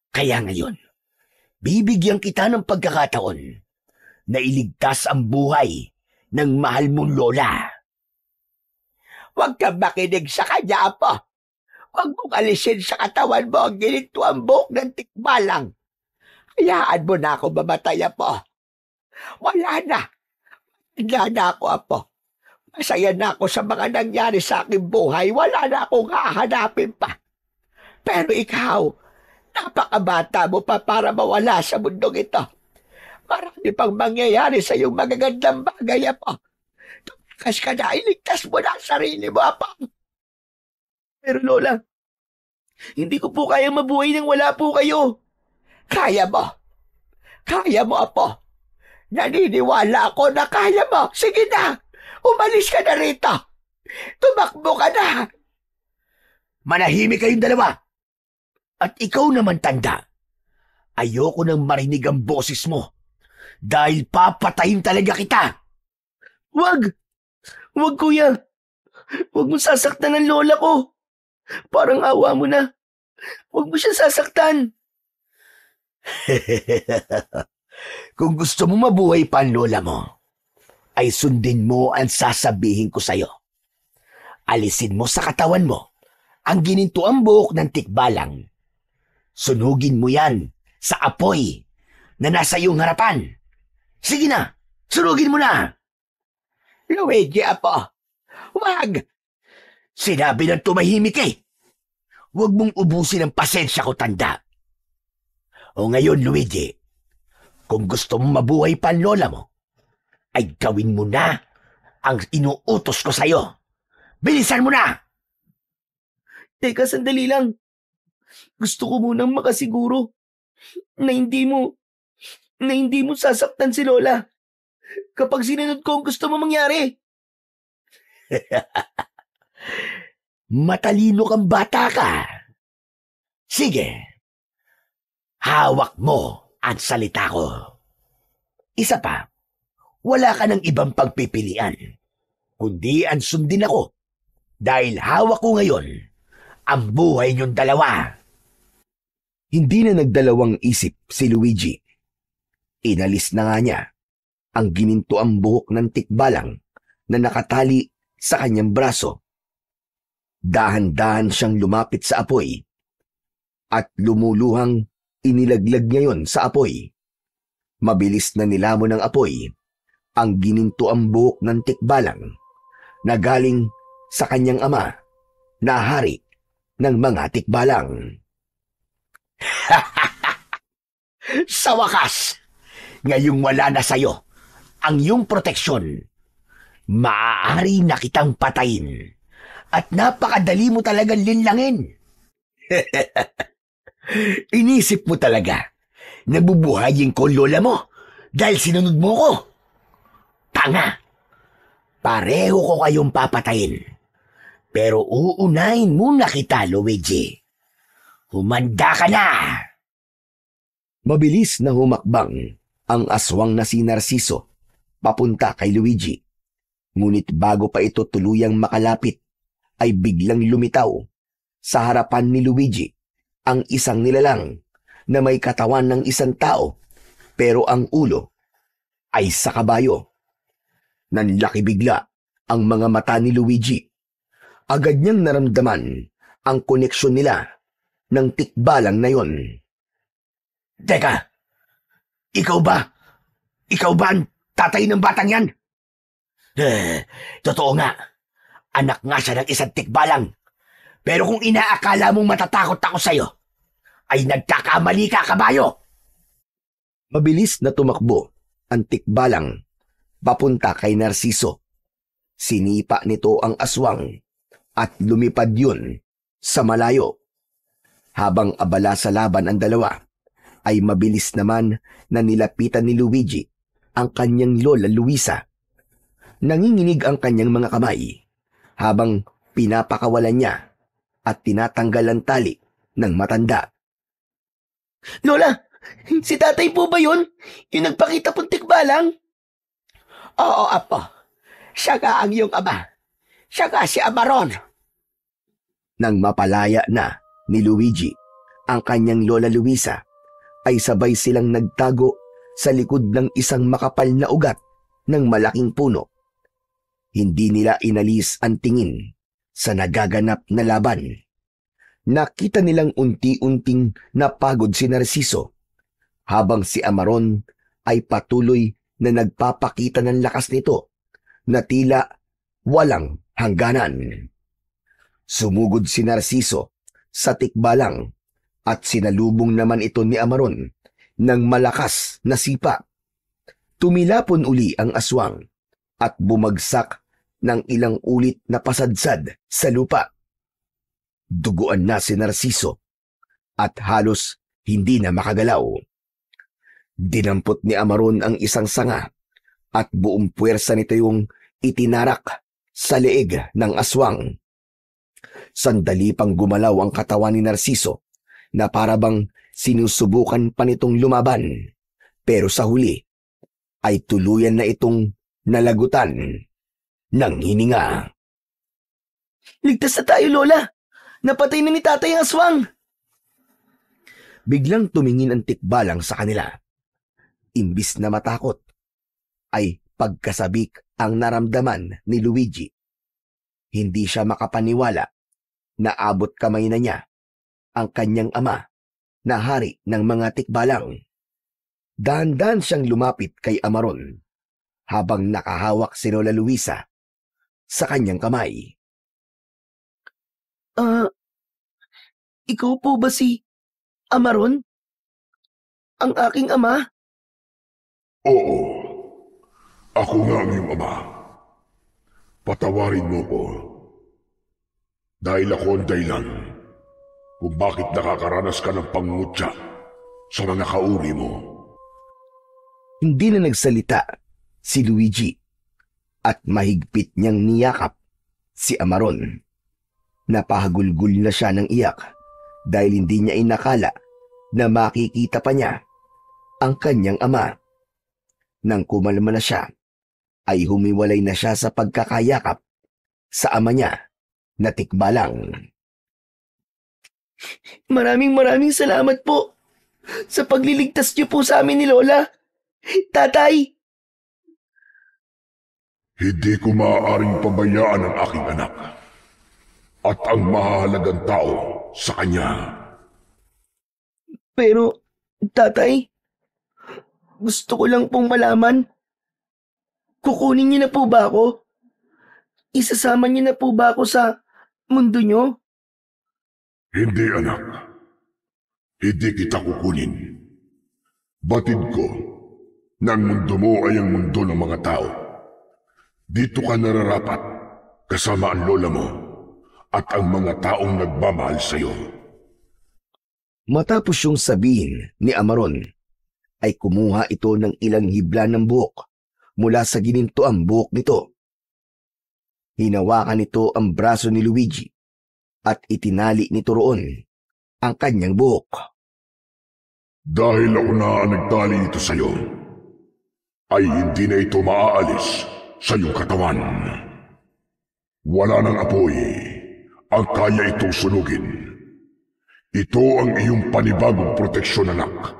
Kaya ngayon, bibigyan kita ng pagkakataon na iligtas ang buhay ng mahal mong lola. Huwag kang makinig sa kanya, Apo. Huwag mong alisin sa katawan mo ang ginito ang buhok ng tikbalang. Hayaan mo na ako mamatay, Apo. Wala na. Wala na ako, Apo. Masaya na ako sa mga nangyari sa aking buhay. Wala na akong hahanapin pa. Pero ikaw, napakabata mo pa para mawala sa mundong ito. Marami pang mangyayari sa iyong magagandang bagay, Apo. Tumakas ka na, iligtas mo na ang sarili mo, Apo. Pero Lola, hindi ko po kayang mabuhay nang wala po kayo. Kaya mo. Kaya mo, Apo. Naniniwala ako na kaya mo. Sige na. Umalis ka na rito. Tumakbo ka na. Manahimik kayong dalawa. At ikaw naman, tanda. Ayoko nang marinig ang boses mo. Dahil papatayin talaga kita. Wag! Wag, kuya. Wag mo sasaktan ang lola ko. Parang awa mo na. Huwag mo siya sasaktan. Kung gusto mo mabuhay pa ang lola mo, ay sundin mo ang sasabihin ko sa'yo. Alisin mo sa katawan mo ang ginintuang buhok ng tikbalang. Sunugin mo yan sa apoy na nasa iyong harapan. Sige na, sunugin mo na. Luigi, Apo. Wag! Sinabi ng tumahimik eh. Huwag mong ubusin ang pasensya ko, tanda. O ngayon, Luigi, kung gusto mong mabuhay pa ang lola mo, ay gawin mo na ang inuutos ko sa'yo. Bilisan mo na! Teka, sandali lang. Gusto ko munang makasiguro na hindi mo sasaktan si Lola kapag sinunod ko ang gusto mo mangyari. Matalino kang bata ka. Sige, hawak mo ang salita ko. Isa pa, wala ka ng ibang pagpipilian, kundi ang sundin ako dahil hawak ko ngayon ang buhay niyong dalawa. Hindi na nagdalawang isip si Luigi. Inalis na nga niya ang ginintuang buhok ng tikbalang na nakatali sa kanyang braso. Dahan-dahan siyang lumapit sa apoy at lumuluhang inilaglag niya yon sa apoy. Mabilis na nilamon ng apoy ang ginintuang buhok ng tikbalang na galing sa kanyang ama na hari ng mga tikbalang. Sa wakas, ngayong wala na sa'yo ang iyong proteksyon, maaari na kitang patayin at napakadali mo talagang linlangin. Inisip mo talaga na bubuhayin ko lola mo dahil sinunod mo ko? Tanga! Pareho ko kayong papatayin. Pero uunahin muna kita, Luigi. Humanda ka na! Mabilis na humakbang ang aswang na si Narciso papunta kay Luigi. Ngunit bago pa ito tuluyang makalapit, ay biglang lumitaw sa harapan ni Luigi ang isang nilalang na may katawan ng isang tao pero ang ulo ay sa kabayo. Nanlaki bigla ang mga mata ni Luigi. Agad niyang naramdaman ang koneksyon nila ng tikbalang na yon. Teka, ikaw ba? Ikaw ba ang tatay ng batang yan? Totoo nga. Anak nga siya ng isang tikbalang. Pero kung inaakala mong matatakot ako sa'yo, ay nagkakamali ka, kabayo! Mabilis na tumakbo ang tikbalang papunta kay Narciso. Sinipa nito ang aswang at lumipad yun sa malayo. Habang abala sa laban ang dalawa, ay mabilis naman na nilapitan ni Luigi ang kanyang lola Luisa. Nanginginig ang kanyang mga kamay habang pinapakawalan niya at tinatanggal ang tali ng matanda. Lola, si tatay po ba yun? Yung nagpakita pong tikbalang? Oo, apo. Siya nga ang iyong ama. Siya nga si Amaron. Nang mapalaya na ni Luigi ang kanyang lola Luisa, ay sabay silang nagtago sa likod ng isang makapal na ugat ng malaking puno. Hindi nila inalis ang tingin sa nagaganap na laban. Nakita nilang unti-unting napagod si Narciso, habang si Amaron ay patuloy na nagpapakita ng lakas nito na tila walang hangganan. Sumugod si Narciso sa tikbalang at sinalubong naman ito ni Amaron ng malakas na sipa. Tumilapon uli ang aswang at bumagsak ng ilang ulit na pasadsad sa lupa. Duguan na si Narciso at halos hindi na makagalaw. Dinampot ni Amaron ang isang sanga at buong puwersa nito yung itinarak sa leeg ng aswang. Sandali pang gumalaw ang katawan ni Narciso na parabang sinusubukan pa nitong lumaban, pero sa huli ay tuluyan na itong nalagutan ng hininga. Ligtas na tayo, Lola. Napatay na ni tatay ang aswang. Biglang tumingin ang tikbalang sa kanila. Imbis na matakot, ay pagkasabik ang naramdaman ni Luigi. Hindi siya makapaniwala na abot kamay na niya ang kanyang ama na hari ng mga tikbalang. Dahan-dahan siyang lumapit kay Amaron habang nakahawak si Lola Luisa sa kanyang kamay. Ikaw po ba si Amaron? Ang aking ama? Oo, ako nga ang iyong ama. Patawarin mo ko. Dahil ako ang dahilan kung bakit nakakaranas ka ng pangungutya sa mga kauri mo. Hindi na nagsalita si Luigi at mahigpit niyang niyakap si Amaron. Napahagulgul na siya ng iyak dahil hindi niya inakala na makikita pa niya ang kanyang ama. Nang kumalma na siya, ay humiwalay na siya sa pagkakayakap sa ama niya na tikbalang. Maraming salamat po sa pagliligtas niyo po sa amin ni Lola. Tatay! Hindi ko maaaring pabayaan ang aking anak at ang mahalagang tao sa kanya. Pero, tatay, gusto ko lang pong malaman. Kukunin niyo na po ba ako? Isasama niyo na po ba ako sa mundo niyo? Hindi, anak. Hindi kita kukunin. Batid ko na ang mundo mo ay ang mundo ng mga tao. Dito ka nararapat kasama ang lola mo at ang mga taong nagmamahal sa iyo. Matapos yung sabihin ni Amaron, ay kumuha ito ng ilang hibla ng buhok mula sa ginintoang buhok nito. Hinawakan nito ang braso ni Luigi at itinali nito roon ang kanyang buhok. Dahil ako na ang nagtali ito sa iyo, ay hindi na ito maaalis sa iyong katawan. Wala nang apoy ang kaya itong sunugin. Ito ang iyong panibagong proteksyon, anak.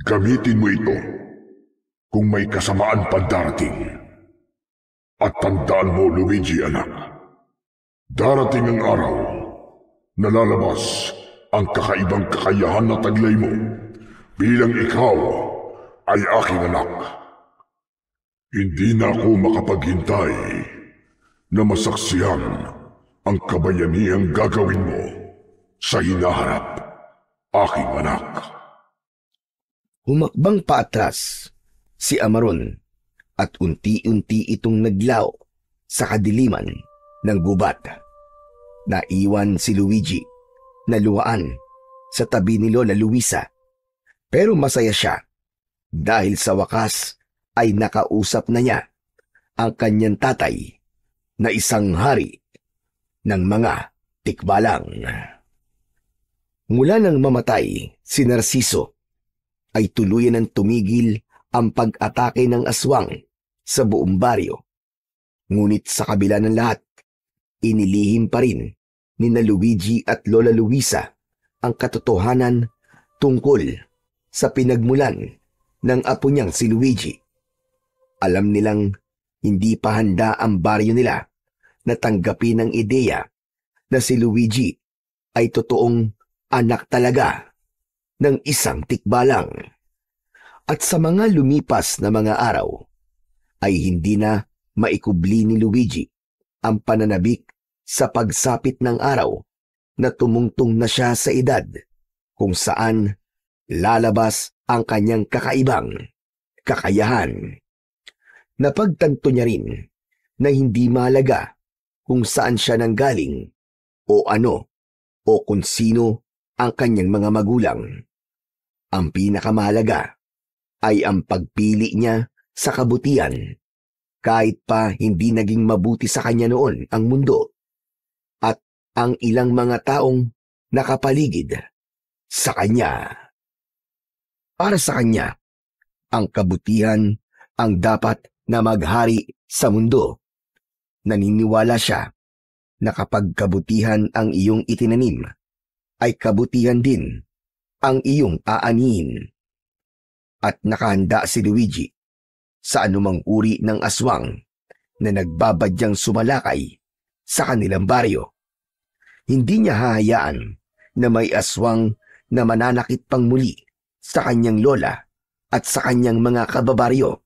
Gamitin mo ito kung may kasamaan pa darating. At tandaan mo, Luigi, anak, darating ang araw na lalabas ang kakaibang kakayahan na taglay mo bilang ikaw ay aking anak. Hindi na ako makapaghintay na masaksihan ang kabayanihang gagawin mo sa hinaharap, aking anak. Humakbang paatras si Amaron at unti-unti itong naglaw sa kadiliman ng gubat. Naiwan si Luigi na luhaan sa tabi ni Lola Luisa, pero masaya siya dahil sa wakas ay nakausap na niya ang kanyang tatay na isang hari ng mga tikbalang. Mula nang mamatay si Narciso, ay tuluyan ng tumigil ang pag-atake ng aswang sa buong baryo. Ngunit sa kabila ng lahat, inilihim pa rin ni na Luigi at Lola Luisa ang katotohanan tungkol sa pinagmulan ng apo niyang si Luigi. Alam nilang hindi pa handa ang baryo nila na tanggapin ang ideya na si Luigi ay totoong anak talaga ng isang tikbalang. At sa mga lumipas na mga araw, ay hindi na maikubli ni Luigi ang pananabik sa pagsapit ng araw na tumungtong na siya sa edad kung saan lalabas ang kanyang kakaibang kakayahan. Napagtanto niya rin na hindi mahalaga kung saan siya nanggaling o ano o kung sino ang kanyang mga magulang. Ang pinakamahalaga ay ang pagpili niya sa kabutihan kahit pa hindi naging mabuti sa kanya noon ang mundo at ang ilang mga taong nakapaligid sa kanya. Para sa kanya, ang kabutihan ang dapat na maghari sa mundo. Naniniwala siya na kapag kabutihan ang iyong itinanim, ay kabutihan din ang iyong aanihin. At nakahanda si Luigi sa anumang uri ng aswang na nagbabadyang sumalakay sa kanilang baryo. Hindi niya hahayaan na may aswang na mananakit pang muli sa kanyang lola at sa kanyang mga kababaryo.